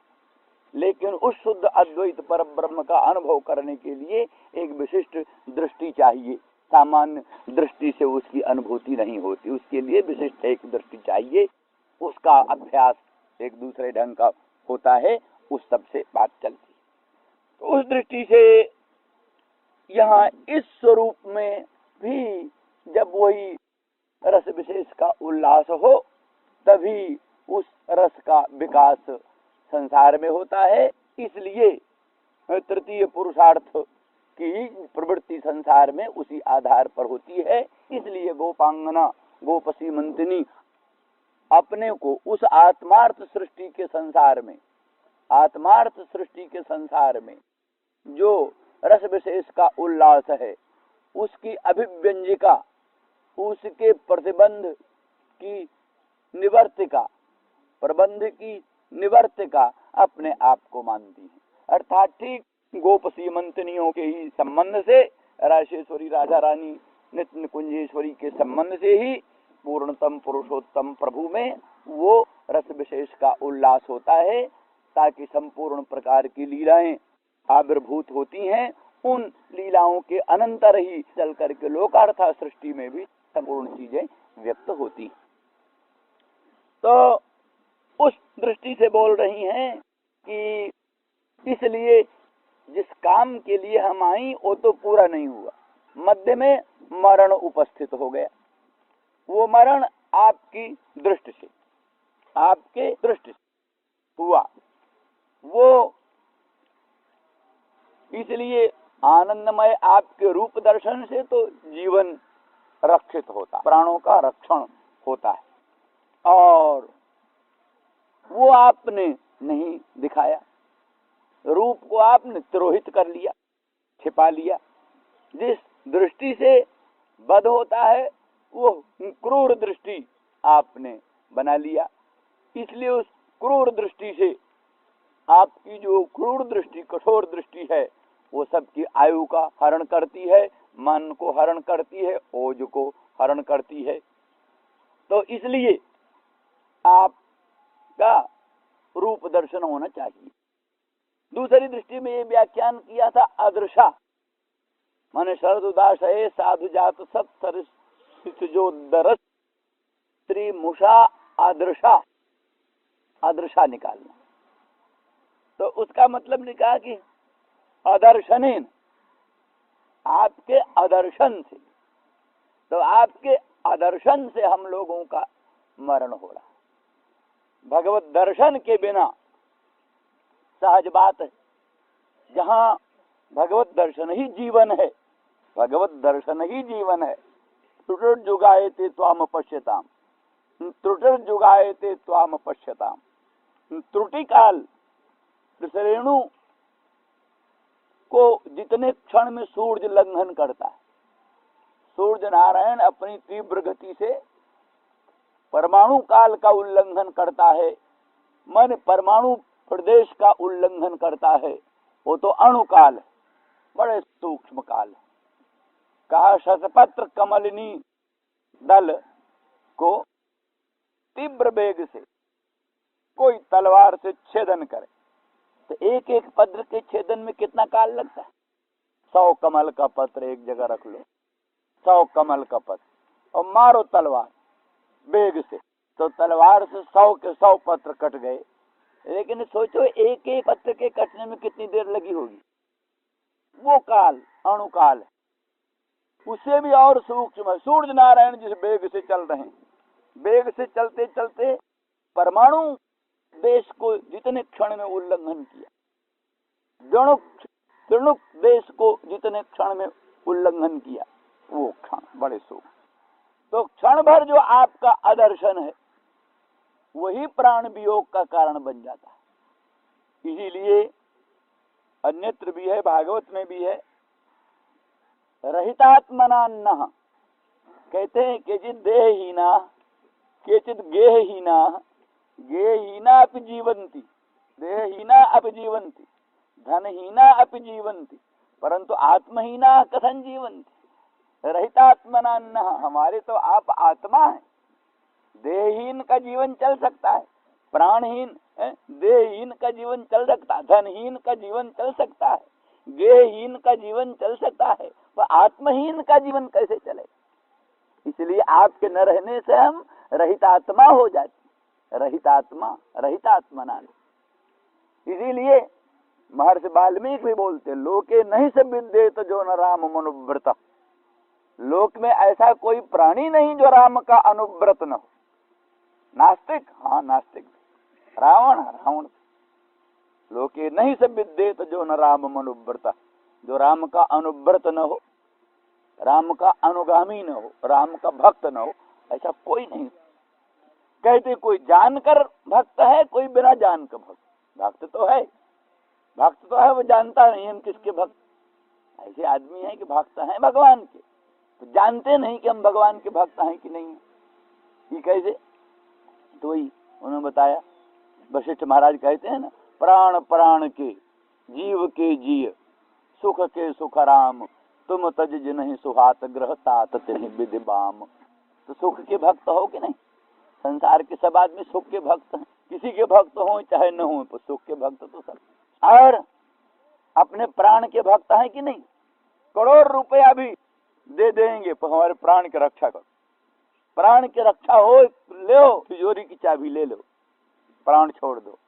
[SPEAKER 1] लेकिन उस शुद्ध अद्वैत परब्रह्म का अनुभव करने के लिए एक विशिष्ट दृष्टि चाहिए। सामान्य दृष्टि से उसकी अनुभूति नहीं होती, उसके लिए विशिष्ट एक दृष्टि चाहिए। उसका अभ्यास एक दूसरे ढंग का होता है, उस सब से बात चलती। तो उस दृष्टि से यहाँ इस स्वरूप में भी जब वही रस विशेष का उल्लास हो, तभी उस रस का विकास संसार में होता है। इसलिए तृतीय पुरुषार्थ की प्रवृत्ति संसार में उसी आधार पर होती है। इसलिए गोपांगना गोपसी मंतिनी अपने को उस आत्मार्थ सृष्टि के संसार में, आत्मार्थ सृष्टि के संसार में जो रस विशेष का उल्लास है, उसकी अभिव्यंजिका, उसके प्रतिबंध की निवर्तिका, प्रबंध की निवर्तिका अपने आप को मानती है। अर्थात ठीक गोपसी मंतनियों के ही संबंध से, राशेश्वरी राधा रानी नित्य कुंजेश्वरी के संबंध से ही पूर्णतम पुरुषोत्तम प्रभु में वो रस विशेष का उल्लास होता है, ताकि संपूर्ण प्रकार की लीलाएं आविर्भूत होती हैं। उन लीलाओं के अनंतर ही चल करके लोकार्थ सृष्टि में भी संपूर्ण चीजें व्यक्त होती। तो उस दृष्टि से बोल रही हैं कि इसलिए जिस काम के लिए हम आई वो तो पूरा नहीं हुआ, मध्य में मरण उपस्थित हो गया। वो मरण आपकी दृष्टि से, आपके दृष्टि से हुआ। वो इसलिए आनंदमय आपके रूप दर्शन से तो जीवन रक्षित होता, प्राणों का रक्षण होता है, और वो आपने नहीं दिखाया। रूप को आपने तिरोहित कर लिया, छिपा लिया। जिस दृष्टि से बध होता है वो क्रूर दृष्टि आपने बना लिया। इसलिए उस क्रूर दृष्टि से, आपकी जो क्रूर दृष्टि, कठोर दृष्टि है, वो सबकी आयु का हरण करती है, मन को हरण करती है, ओज को हरण करती है। तो इसलिए आपका रूप दर्शन होना चाहिए। दूसरी दृष्टि में ये व्याख्यान किया था अदृशा, माने शरद उदास है साधु जात सत जो दरस स्त्री मुषा अदृशा, अदृशा निकालना। तो उसका मतलब निकाला कि अदर्शनेन, आपके अदर्शन से। तो आपके अदर्शन से हम लोगों का मरण हो रहा। भगवत दर्शन के बिना, सहज बात है, जहाँ भगवत दर्शन ही जीवन है, भगवत दर्शन ही जीवन है। त्रुटिर्जुगायते त्वाम पश्यताम, त्रुटिर्जुगायते त्वाम पश्यताम। त्रुटि काल रेणु को जितने क्षण में सूर्य लंघन करता है, सूर्य नारायण अपनी तीव्र गति से परमाणु काल का उल्लंघन करता है, मन परमाणु प्रदेश का उल्लंघन करता है, वो तो अणुकाल है, बड़े सूक्ष्म काल है। कहा शतपत्र कमलिनी दल को तीव्र वेग से कोई तलवार से छेदन करे तो एक एक पत्र के छेदन में कितना काल लगता है? 100 कमल का पत्र एक जगह रख लो, 100 कमल का पत्र, और मारो तलवार वेग से, तो तलवार से 100 के 100 पत्र कट गए। लेकिन सोचो एक एक पत्र के कटने में कितनी देर लगी होगी। वो काल अणुकाल है, उससे भी और सूक्ष्म है। सूर्य नारायण जिस वेग से चल रहे हैं, वेग से चलते चलते परमाणु देश को जितने क्षण में उल्लंघन किया, त्रिणुक देश को जितने क्षण में उल्लंघन किया, वो क्षण बड़े सूक्ष्म। तो क्षण भर जो आपका आदर्शन है वही प्राण वियोग का कारण बन जाता है। इसीलिए अन्यत्र भी है, भागवत में भी है, रहितात्मनान्नः, कहते हैं केचित देहहीना केचित गेहहीना, गेहहीना अपि जीवन्ति, देहहीना अपि जीवन्ति, धनहीना अपि जीवन्ति, परंतु आत्महीना कथन जीवन्ति। रहितात्मनान्नः, हमारे तो आप आत्मा है, देहहीन का जीवन चल सकता है, प्राणहीन देहहीन का जीवन चल सकता है, धनहीन का जीवन चल सकता है, गेहहीन का जीवन चल सकता है, वह आत्महीन का जीवन कैसे चले? इसलिए आपके न रहने से हम रहितात्मा हो जाते, रहितात्मना। इसीलिए महर्षि वाल्मीकि भी बोलते, लोके नहीं से विद्येत जो न राम मनुव्रत, लोक में ऐसा कोई प्राणी नहीं जो राम का अनुव्रत न हो। नास्तिक, हाँ नास्तिक, रावण, लोके नहीं से विद्येत जो न राम मनुव्रत, जो राम का अनुव्रत न हो, राम का अनुगामी न हो, राम का भक्त न हो, ऐसा कोई नहीं। कहते कोई जानकर भक्त है, कोई बिना जान का भक्त। भक्त तो है, वो जानता नहीं हम किसके भक्त। ऐसे आदमी है कि भक्त हैं भगवान के, तो जानते नहीं कि हम भगवान के भक्त हैं कि नहीं है। ये कैसे? तो वही उन्होंने बताया, वशिष्ठ महाराज कहते हैं ना, प्राण प्राण के जीव के जिय, सुख के सुख राम, तुम तज जिन्हि सुहात ग्रह तात तिन्हि विधि बाम। तो सुख के भक्त हो कि नहीं? संसार के सब आदमी सुख के भक्त हैं, किसी के भक्त हो चाहे न हो, तो सुख के भक्त तो सब। और अपने प्राण के भक्त हैं कि नहीं? करोड़ रुपया भी दे देंगे पर हमारे प्राण की रक्षा करो, प्राण की रक्षा हो, ले तिजोरी की चाबी ले लो, प्राण छोड़ दो।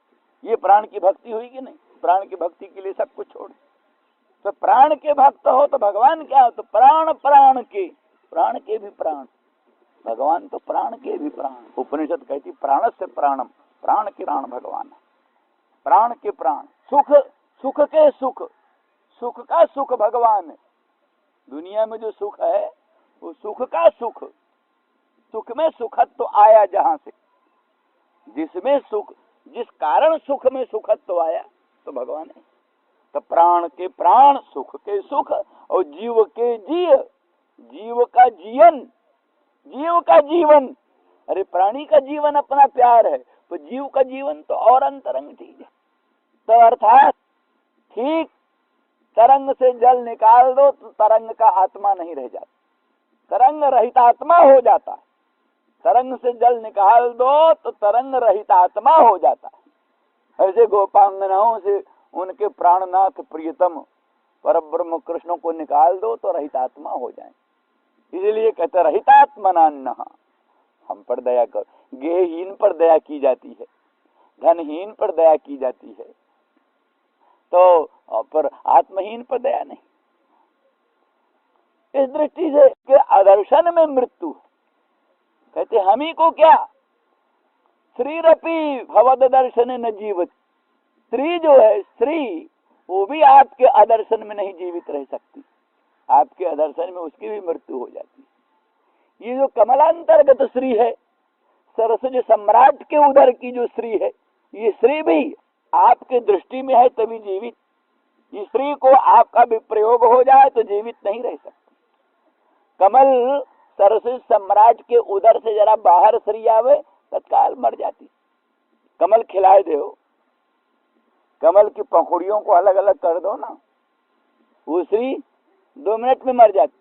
[SPEAKER 1] ये प्राण की भक्ति हुई कि नहीं? प्राण की भक्ति के लिए सब कुछ छोड़। तो प्राण के भक्त हो तो भगवान क्या हो? तो प्राण के भी प्राण, भगवान तो प्राण के भी प्राण। उपनिषद कहती प्राण से प्राणम, प्राण के प्राण भगवान है, प्राण के प्राण। सुख के सुख का सुख भगवान है। दुनिया में जो सुख है वो सुख का सुख में सुखत्व तो आया जहां से, जिसमें सुख, जिस कारण सुख में सुखत्व तो आया तो भगवान है। तो प्राण के प्राण, सुख के सुख, और जीव के जीव का जीवन। अरे प्राणी का जीवन अपना प्यार है, तो जीव का जीवन तो और अंतरंग चीज है। तो अर्थात ठीक तरंग से जल निकाल दो तो तरंग का आत्मा नहीं रह जाता, तरंग रहित आत्मा हो जाता है। तरंग से जल निकाल दो तो तरंग रहित आत्मा हो जाता है। ऐसे गोपांगनाओं से उनके प्राणनाथ प्रियतम परब्रह्म कृष्ण को निकाल दो तो रहित आत्मा हो जाए। इसलिए कहते रहितात्मनान्नः, हम पर दया कर। गेहहीन पर दया की जाती है, धनहीन पर दया की जाती है, तो पर आत्महीन पर दया नहीं। इस दृष्टि से कि आदर्शन में मृत्यु, कहते हम ही को क्या, श्रीरपि भवद दर्शन न जीवित। स्त्री जो है, स्त्री वो भी आपके आदर्शन में नहीं जीवित रह सकती, आपके आदर्शन में उसकी भी मृत्यु हो जाती है। ये जो कमलांतर्गत स्त्री है, सरस्वती सम्राट के उदर की जो स्त्री है, ये स्त्री भी आपके दृष्टि में है तभी जीवित। इस स्त्री को आपका भी प्रयोग हो जाए तो जीवित नहीं रह सकती। कमल सरस्वती सम्राट के उदर से जरा बाहर स्त्री आवे तत्काल मर जाती। कमल खिलाए दो, कमल की पंखुड़ियों को अलग अलग कर दो ना, वो स्त्री 2 मिनट में मर जाती।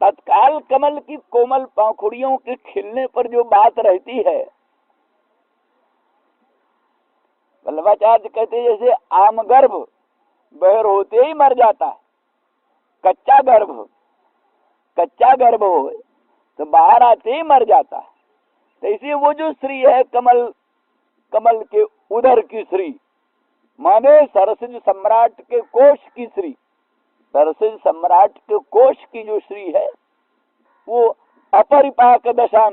[SPEAKER 1] तत्काल कमल की कोमल पंखुड़ियों के खिलने पर जो बात रहती है, वल्लभाचार्य कहते जैसे आम गर्भ बहर होते ही मर जाता है, कच्चा गर्भ हो तो बाहर आते ही मर जाता है। तो इसलिए वो जो स्त्री है कमल के उदर की स्त्री, माने सरस्वती सम्राट के कोश की स्त्री, सरस्वती सम्राट के कोश की जो स्त्री है वो अपरिपाक दशा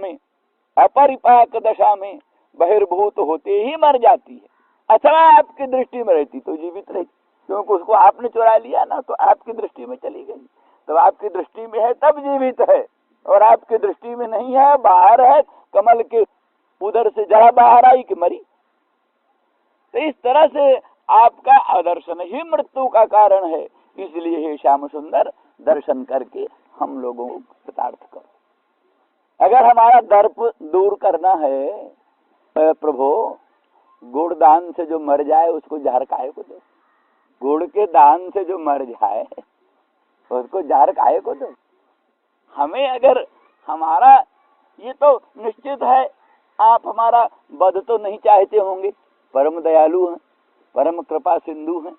[SPEAKER 1] में बहिर्भूत होते ही मर जाती है। अथवा आपकी दृष्टि में रहती तो जीवित रहती, क्योंकि उसको आपने चुरा लिया ना, तो आपकी दृष्टि में चली गई। तो आपकी दृष्टि में है तब जीवित है, और आपकी दृष्टि में नहीं है, बाहर है, कमल के उधर से जरा बाहर आई कि मरी। तो इस तरह से आपका अदर्शन ही मृत्यु का कारण है। इसलिए हे श्याम सुंदर, दर्शन करके हम लोगों को कृतार्थ करो। अगर हमारा दर्प दूर करना है, प्रभु गुड़ दान से जो मर जाए उसको जहर काहे को दो? गुड़ के दान से जो मर जाए उसको जहर काहे को दो? हमें अगर हमारा ये तो निश्चित है, आप हमारा वध तो नहीं चाहते होंगे, परम दयालु हैं, परम कृपा सिंधु हैं,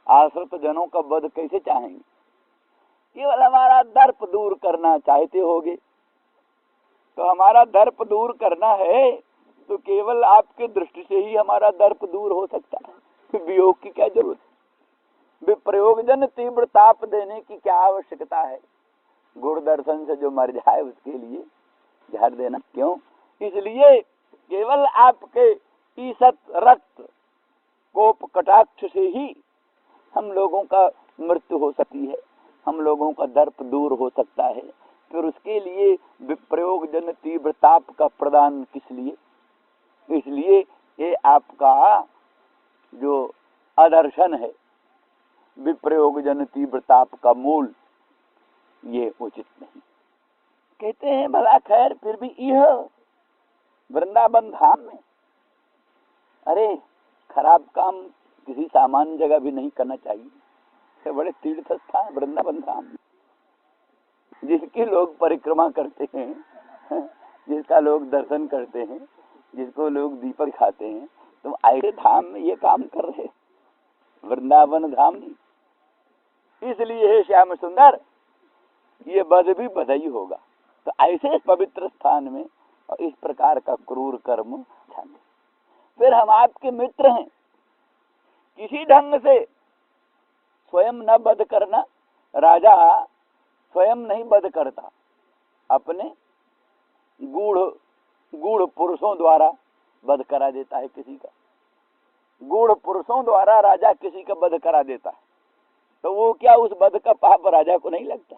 [SPEAKER 1] आश्रित जनों का वध कैसे चाहेंगे? केवल हमारा दर्प दूर करना चाहते होगे। तो हमारा दर्प दूर करना है तो केवल आपके दृष्टि से ही हमारा दर्प दूर हो सकता है। वियोग की क्या जरूरत है? विप्रयोगजन तीव्र ताप देने की क्या आवश्यकता है? गुड़ दर्शन से जो मर जाए उसके लिए जहर देना क्यों? इसलिए केवल आपके ईसत रक्त कोप कटाक्ष से ही हम लोगों का मृत्यु हो सकती है, हम लोगों का दर्प दूर हो सकता है। फिर उसके लिए विप्रयोग जन तीव्र ताप का प्रदान किस लिए? इसलिए ये आपका जो अदर्शन है, विप्रयोग जन तीव्र ताप का मूल, ये उचित नहीं। कहते हैं भला खैर फिर भी यह वृंदावन धाम में, अरे खराब काम किसी सामान्य जगह भी नहीं करना चाहिए। बड़े तीर्थ स्थान वृंदावन धाम, जिसकी लोग परिक्रमा करते हैं, जिसका लोग दर्शन करते हैं, जिसको लोग दीपक खाते हैं, तुम ऐसे धाम में ये काम कर रहे, वृंदावन धाम नहीं। इसलिए हे श्याम सुंदर, ये बद भी बधाई होगा। तो ऐसे पवित्र स्थान में और इस प्रकार का क्रूर कर्म छाने। फिर हम आपके मित्र हैं, किसी ढंग से स्वयं न बध करना। राजा स्वयं नहीं बध करता, अपने गूढ़ पुरुषों द्वारा बध करा देता है किसी का। गूढ़ पुरुषों द्वारा राजा किसी का बध करा देता है, तो वो क्या उस बध का पाप राजा को नहीं लगता?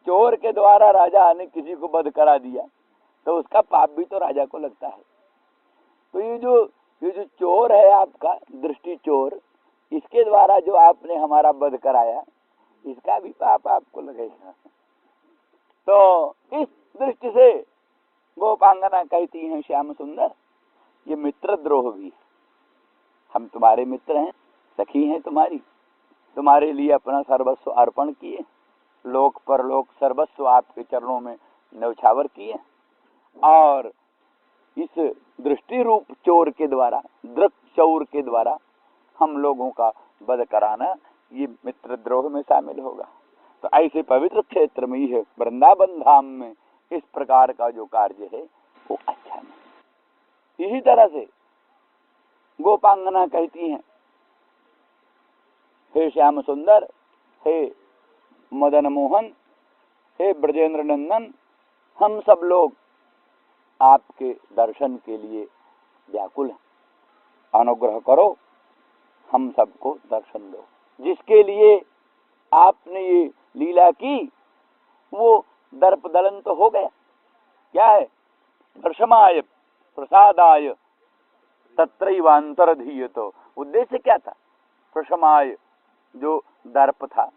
[SPEAKER 1] चोर के द्वारा राजा ने किसी को बध करा दिया तो उसका पाप भी तो राजा को लगता है। तो ये जो चोर है आपका, दृष्टि चोर, इसके द्वारा जो आपने हमारा वध कराया, इसका भी पाप आपको लगेगा। तो इस दृष्टि से गोपांगना कहती हैं श्याम सुंदर, ये मित्र द्रोह भी। हम तुम्हारे मित्र हैं, सखी हैं तुम्हारी, तुम्हारे लिए अपना सर्वस्व अर्पण किए, लोक परलोक सर्वस्व आपके चरणों में न्यौछावर किए, और इस दृष्टि रूप चोर के द्वारा, दृक चौर के द्वारा हम लोगों का वध कराना, ये मित्र द्रोह में शामिल होगा। तो ऐसे पवित्र क्षेत्र में ही वृंदावन धाम में इस प्रकार का जो कार्य है वो अच्छा नहीं। इसी तरह से गोपांगना कहती हैं, हे श्याम सुंदर, हे मदन मोहन, हे ब्रजेंद्र नंदन, हम सब लोग आपके दर्शन के लिए व्याकुल हैं, अनुग्रह करो, हम सबको दर्शन दो। जिसके लिए आपने ये लीला की वो दर्प दलन तो हो गया। क्या है? दर्शमाय प्रसादाय तत्रैवांतरधीय। तो उद्देश्य क्या था? प्रशमाय, जो दर्प था,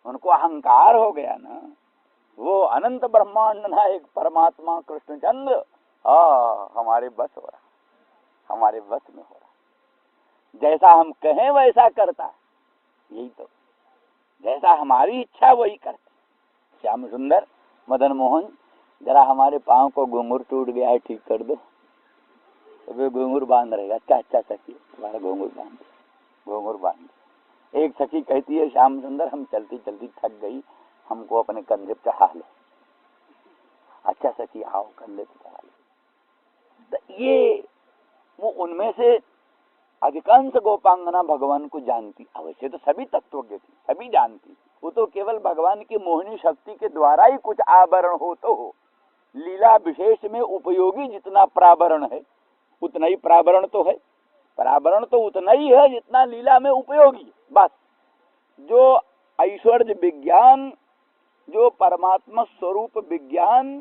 [SPEAKER 1] उनको अहंकार हो गया ना, वो अनंत ब्रह्मांड नायक परमात्मा कृष्णचंद्र हमारे बस हो रहा, हमारे बस में हो रहा, जैसा हम कहें वैसा करता। यही तो, जैसा हमारी इच्छा वही करता। श्याम सुंदर, मदन मोहन, जरा हमारे पाँव को घुंघरू टूट गया है, ठीक कर दो। तो वे घुंघरू बांध रहेगा। अच्छा सखी, तुम्हारा घुंघरू बांध। एक सखी कहती है, श्याम सुंदर हम चलती चलती थक गई, हमको अपने कंधे पे चढ़ा ले। अच्छा सखी आओ, कंधे पे चढ़ा ले। तो ये वो उनमें से अधिकांश गोपांगना भगवान को जानती। अवश्य तो सभी तत्वज्ञ थी, सभी जानती। वो तो केवल भगवान की मोहिनी शक्ति के द्वारा ही कुछ आवरण हो तो हो। लीला विशेष में उपयोगी जितना प्रावरण है उतना ही प्रावरण तो है। प्रावरण तो उतना ही है जितना लीला में उपयोगी। बस जो ऐश्वर्य विज्ञान जो परमात्मा स्वरूप विज्ञान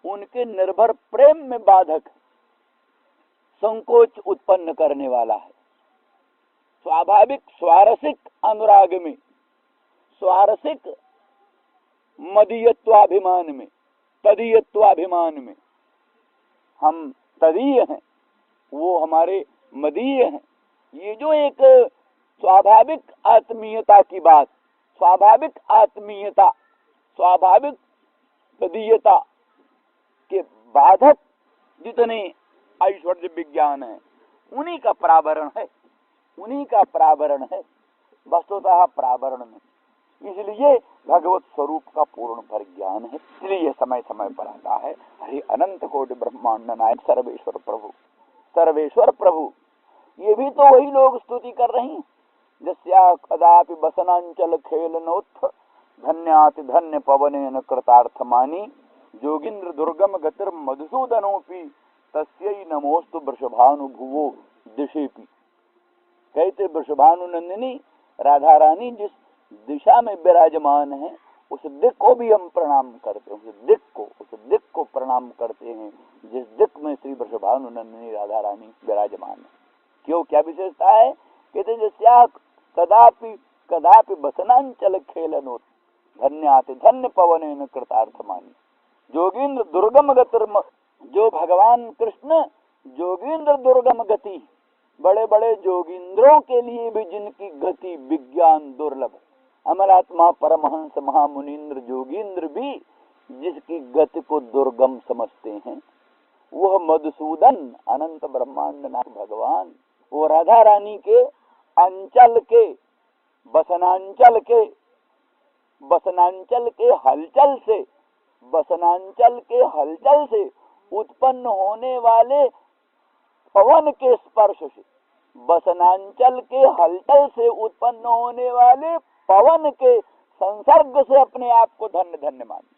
[SPEAKER 1] उनके निर्भर प्रेम में बाधक, संकोच उत्पन्न करने वाला है। स्वाभाविक स्वारसिक अनुराग में, स्वारसिक मदीयत्वाभिमान में, तदीयत्वाभिमान में हम तदीय हैं, वो हमारे मदीय हैं। ये जो एक स्वाभाविक आत्मीयता की बात, स्वाभाविक आत्मीयता, स्वाभाविक तदीयता के बाधक जितने ऐश्वर्य विज्ञान है, उन्हीं का प्रावरण है, उन्हीं का प्रावरण है, वस्तुतः प्रावरण में। इसलिए भगवत स्वरूप का पूर्ण परिज्ञान है। इसलिए समय समय पर आता है, हरि अनंत कोटि ब्रह्मांड नायक सर्वेश्वर प्रभु, सर्वेश्वर प्रभु। ये भी तो वही लोग स्तुति कर रही हैं, जस्या कदापि बसनांचल खेलनोत्थ धन्याति धन्य पवनेन कृतार्थमानी जोगिंद्र दुर्गम गतिर मधुसूदनोपि तस्यै नमोस्तु वृषभानुभुवो दिशेपि। कहते वृषभानुनंदिनी राधा रानी जिस दिशा में विराजमान है, उस दिक को भी हम प्रणाम करते हैं, उस दिक को प्रणाम करते हैं जिस दिक में श्री वृषभानुनंदिनी राधा रानी विराजमान है। क्यों, क्या विशेषता है? कहते जस्या कदापि कदापि बसनांचल खेलनोत् धन्याति धन्य पवनेन कृतार्थमानी जोगींद्र दुर्गम गतिर। जो भगवान कृष्ण जोगींद्र दुर्गम गति, बड़े बड़े जोगींद्रों के लिए भी जिनकी गति विज्ञान दुर्लभ, अमरात्मा परमहंस महामुनीन्द्र जोगींद्र भी जिसकी गति को दुर्गम समझते हैं, वह मधुसूदन अनंत ब्रह्मांड नाथ भगवान, वो राधा रानी के अंचल के बसनांचल के हलचल से, बसनांचल के हलचल से उत्पन्न होने वाले पवन के स्पर्श से, बसनांचल के हलचल से उत्पन्न होने वाले पवन के संसर्ग से अपने आप को धन्य धन्य मानते।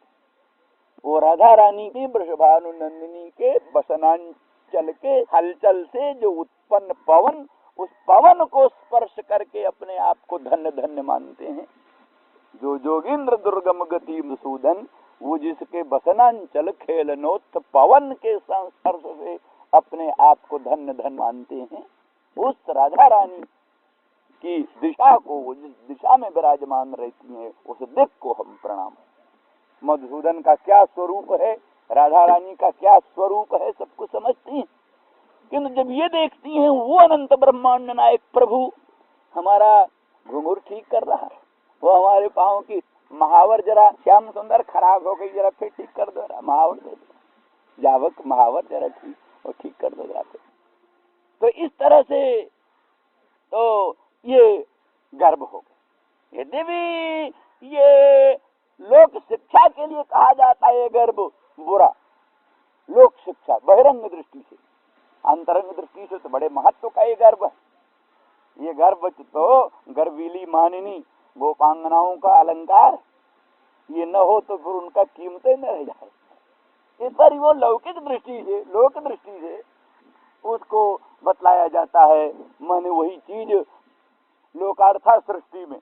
[SPEAKER 1] वो राधा रानी की वृषभानुनंदिनी के बसनांचल के हलचल से जो उत्पन्न पवन, उस पवन को स्पर्श करके अपने आप को धन्य धन्य मानते हैं। जो जोगींद्र दुर्गम गति मधुसूदन, वो जिसके बसनांचल खेलनोत्थ पवन के संस्पर्श से अपने आप को धन्य धन्य मानते हैं, उस राधा रानी की दिशा को, वो जिस दिशा में विराजमान रहती है, उस दिक को हम प्रणाम। मधुसूदन का क्या स्वरूप है, राधा रानी का क्या स्वरूप है, सब कुछ समझती हैं, किंतु जब ये देखती हैं वो अनंत ब्रह्मांड नायक प्रभु हमारा घुंघरू ठीक कर रहा है, वो हमारे पाँव की महावर जरा श्याम सुंदर खराब हो गई, जरा फिर ठीक कर दो, महावर दे दो, जावक महावर जरा ठीक और ठीक कर दो जरा। तो इस तरह से तो ये गर्भ हो गया। यदि भी ये लोक शिक्षा के लिए कहा जाता है, ये गर्भ बुरा, लोक शिक्षा बहिरंग दृष्टि से, अंतरंग दृष्टि से तो बड़े महत्व का ये गर्भ है। ये गर्भ तो गर्वीली मानिनी गोपांगनाओं का अलंकार, ये न हो तो फिर उनका कीमतें न रह जाए। इस पर वो लौकिक दृष्टि से, लोक दृष्टि से उसको बतलाया जाता है। माने वही चीज लोकार्था सृष्टि में,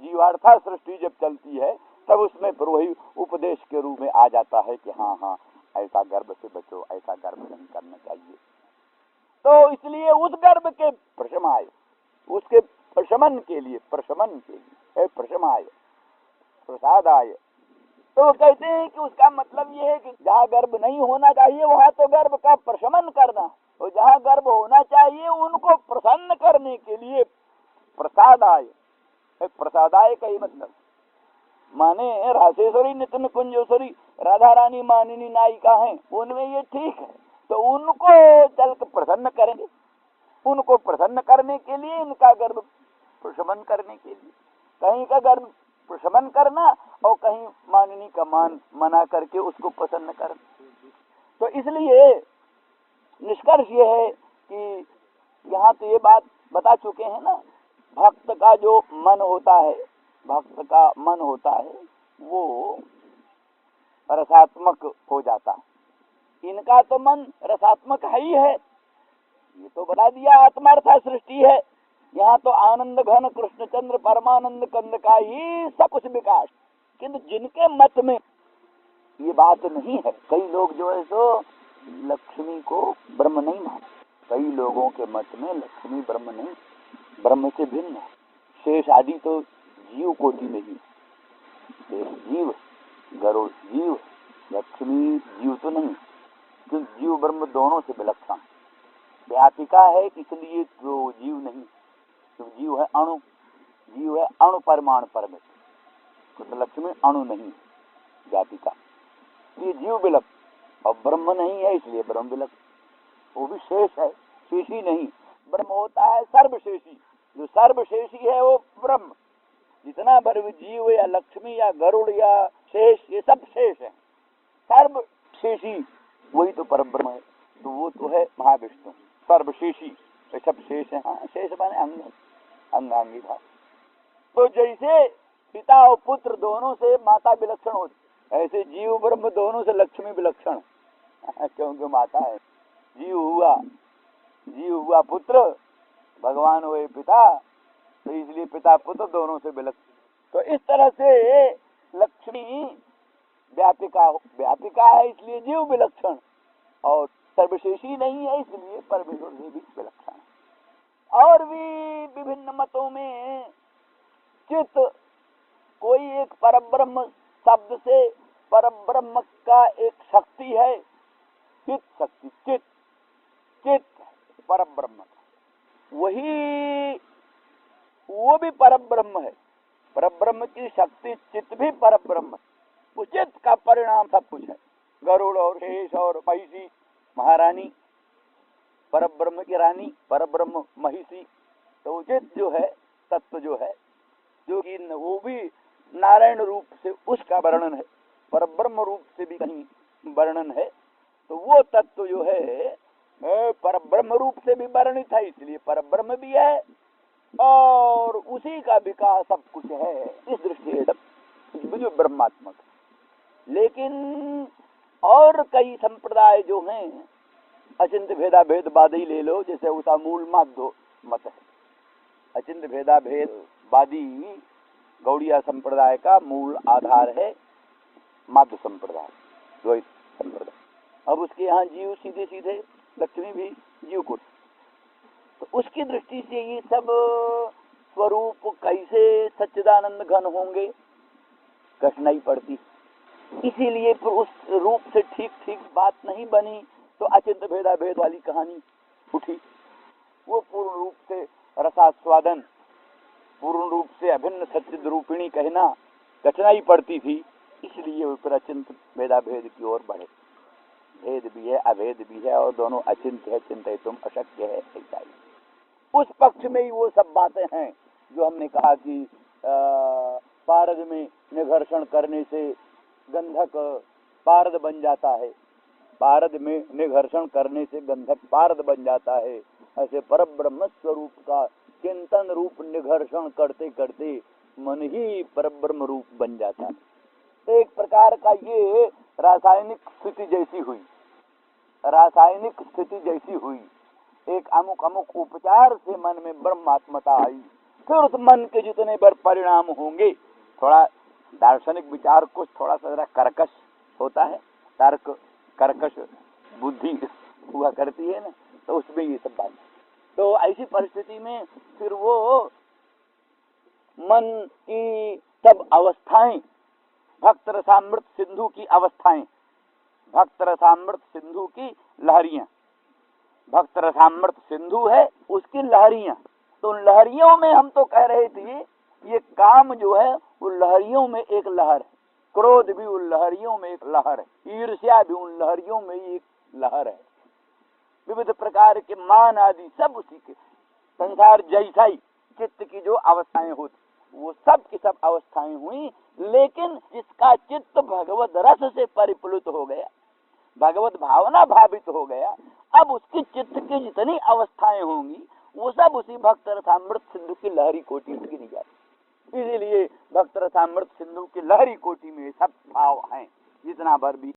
[SPEAKER 1] जीवार्था सृष्टि जब चलती है तब उसमें फिर वही उपदेश के रूप में आ जाता है कि हाँ हाँ ऐसा गर्भ से बचो, ऐसा गर्भ नहीं करना चाहिए। तो इसलिए उस गर्भ के प्रशमाय, उसके प्रशमन के लिए, प्रशमाय प्रसादाय, तो कहते हैं कि उसका मतलब ये है कि जहाँ गर्भ नहीं होना चाहिए वहाँ तो गर्भ का प्रशमन करना, और जहाँ गर्भ होना चाहिए उनको प्रसन्न करने के लिए प्रसादाय। प्रसादाय का ही मतलब माने रासेश्वरी नितिन कुंजेश्वरी राधा रानी मानिनी नायिका हैं, उनमें ये ठीक है, तो उनको चल कर प्रसन्न करेंगे, उनको प्रसन्न करने के लिए इनका गर्भ प्रशमन करने के लिए, कहीं का गर्भ प्रशमन करना और कहीं मानिनी का मान मना करके उसको प्रसन्न करना। तो इसलिए निष्कर्ष ये है कि यहाँ तो ये बात बता चुके हैं ना, भक्त का जो मन होता है, भक्त का मन होता है वो रसात्मक हो जाता है। इनका तो मन रसात्मक है ही है, ये तो बता दिया आत्मार्था सृष्टि है। यहाँ तो आनंद घन कृष्णचंद्र परमानंद कंद का ही सब कुछ विकास, किंतु जिनके मत में ये बात नहीं है, कई लोग जो है सो लक्ष्मी को ब्रह्म नहीं मानते। कई लोगों के मत में लक्ष्मी ब्रह्म नहीं, ब्रह्म से भिन्न है। शेष आदि तो जीव कोटि में ही, जीव गरुड़ जीव, लक्ष्मी जीव तो नहीं, क्योंकि जीव ब्रह्म दोनों से विलक्षण। व्यापिका है इसलिए तो जीव नहीं, तो जीव है अणु, जीव है अणु परिमाण परमित, तो लक्ष्मी अणु नहीं, व्यापिका, ये जीव विलक्षण। और ब्रह्म नहीं है इसलिए ब्रह्म विलक्षण, वो भी शेष है, शेषी नहीं। ब्रह्म होता है सर्वशेषी, जो सर्वशेषी है वो ब्रह्म। जितना भर जीव या लक्ष्मी या गरुड़ या शेष, ये सब शेष है, सर्वशेषी वही तो परब्रह्म है। तो वो तो है महाविष्णु सर्वशेषी, ये सब शेष है। हाँ, शेष माने अंग, अंगांगी भाव। तो जैसे पिता और पुत्र दोनों से माता विलक्षण होती, ऐसे जीव ब्रह्म दोनों से लक्ष्मी विलक्षण, क्योंकि माता है। जीव हुआ पुत्र, भगवान हुए पिता, तो इसलिए पिता पुत्र दोनों से विलक्षण। तो इस तरह से लक्ष्मी व्यापिका है इसलिए जीव विलक्षण, और सर्वशेषी नहीं है इसलिए परमेश्वर से भी विलक्षण। और भी विभिन्न मतों में चित्त, कोई एक परब्रह्म शब्द से परब्रह्म का एक शक्ति है, चित्त शक्ति, चित्त परब्रह्म, वही वो भी परब्रह्म है। परब्रह्म की शक्ति चित्त भी परब्रह्म, उस चित्त का परिणाम सब कुछ है। गरुड़ और शेष और महिषी महारानी, परब्रह्म की रानी, परब्रह्म महिषी। तो चित्त जो है, तत्व जो है, जो कि वो भी नारायण रूप से उसका वर्णन है, परब्रह्म रूप से भी कहीं वर्णन है। तो वो तत्व जो है परब्रह्म रूप से भी वर्णित है, इसलिए परब्रह्म भी है और उसी का विकास सब कुछ है। इस दृष्टि से ब्रह्मात्मक। लेकिन और कई संप्रदाय जो हैं, अचिंत्य भेदा भेदवादी ले लो, जैसे उसका मूल माध्व मत है। अचिंत्य भेदा भेदवादी गौड़िया संप्रदाय का मूल आधार है माध्व संप्रदाय, द्वैत संप्रदाय। अब उसके यहाँ जीव सीधे सीधे, लक्ष्मी भी जीव को, तो उसकी दृष्टि से ये सब स्वरूप कैसे सच्चिदानंद घन होंगे, कठिनाई पड़ती। इसीलिए फिर उस रूप से ठीक ठीक बात नहीं बनी, तो अचिंत्य भेदा भेद वाली कहानी उठी। वो पूर्ण रूप से रसास्वादन, पूर्ण रूप से अभिन्न सच्चिद रूपिणी कहना कठिनाई पड़ती थी, इसलिए वो फिर अचिंत्य भेदा भेद की ओर बढ़े। भेद भी है, अभेद भी है, और दोनों अचिंत्य है, चिंतयितुम अशक्य है, ऐसा ही। उस पक्ष में ही वो सब बातें हैं जो हमने कहा कि पारद में निघर्षण करने से गंधक पारद बन जाता है, पारद में निघर्षण करने से गंधक पारद बन जाता है। ऐसे परब्रह्म स्वरूप का चिंतन रूप निघर्षण करते करते मन ही परब्रह्म रूप बन जाता है। तो एक प्रकार का ये रासायनिक स्थिति जैसी हुई, रासायनिक स्थिति जैसी हुई, एक अमुक अमुक उपचार से मन में ब्रह्मात्मता आई। फिर उस मन के जितने बार परिणाम होंगे, थोड़ा दार्शनिक विचार कुछ थोड़ा सा जरा कर्कश होता है, तर्क कर्कश बुद्धि हुआ करती है ना, तो उसमें ये सब बात। तो ऐसी परिस्थिति में फिर वो मन की सब अवस्थाएं, भक्त रसामृत सिंधु की अवस्थाएं, भक्त रसामृत सिंधु की लहरियां, भक्त रसामृत सिंधु है उसकी लहरियां। तो लहरियों में हम तो कह रहे थे ये काम जो है वो लहरियों में एक लहर है, क्रोध भी उन लहरियों में एक लहर है, ईर्ष्या भी उन लहरियों में एक लहर है, विविध प्रकार के मान आदि सब उसी के। संसार जैसा ही चित्त की जो अवस्थाएं होती, वो सब की सब अवस्थाएं हुई। लेकिन जिसका चित्त भगवत रस से परिप्लुत हो गया, भगवत भावना भावित हो गया, अब उसकी चित्त की जितनी अवस्थाएं होंगी वो सब उसी भक्त रसामृत सिंधु की लहरी कोटि में गिनी जाती। इसीलिए भक्त रसामृत सिंधु की लहरी कोटि में सब भाव हैं, जितना भर भी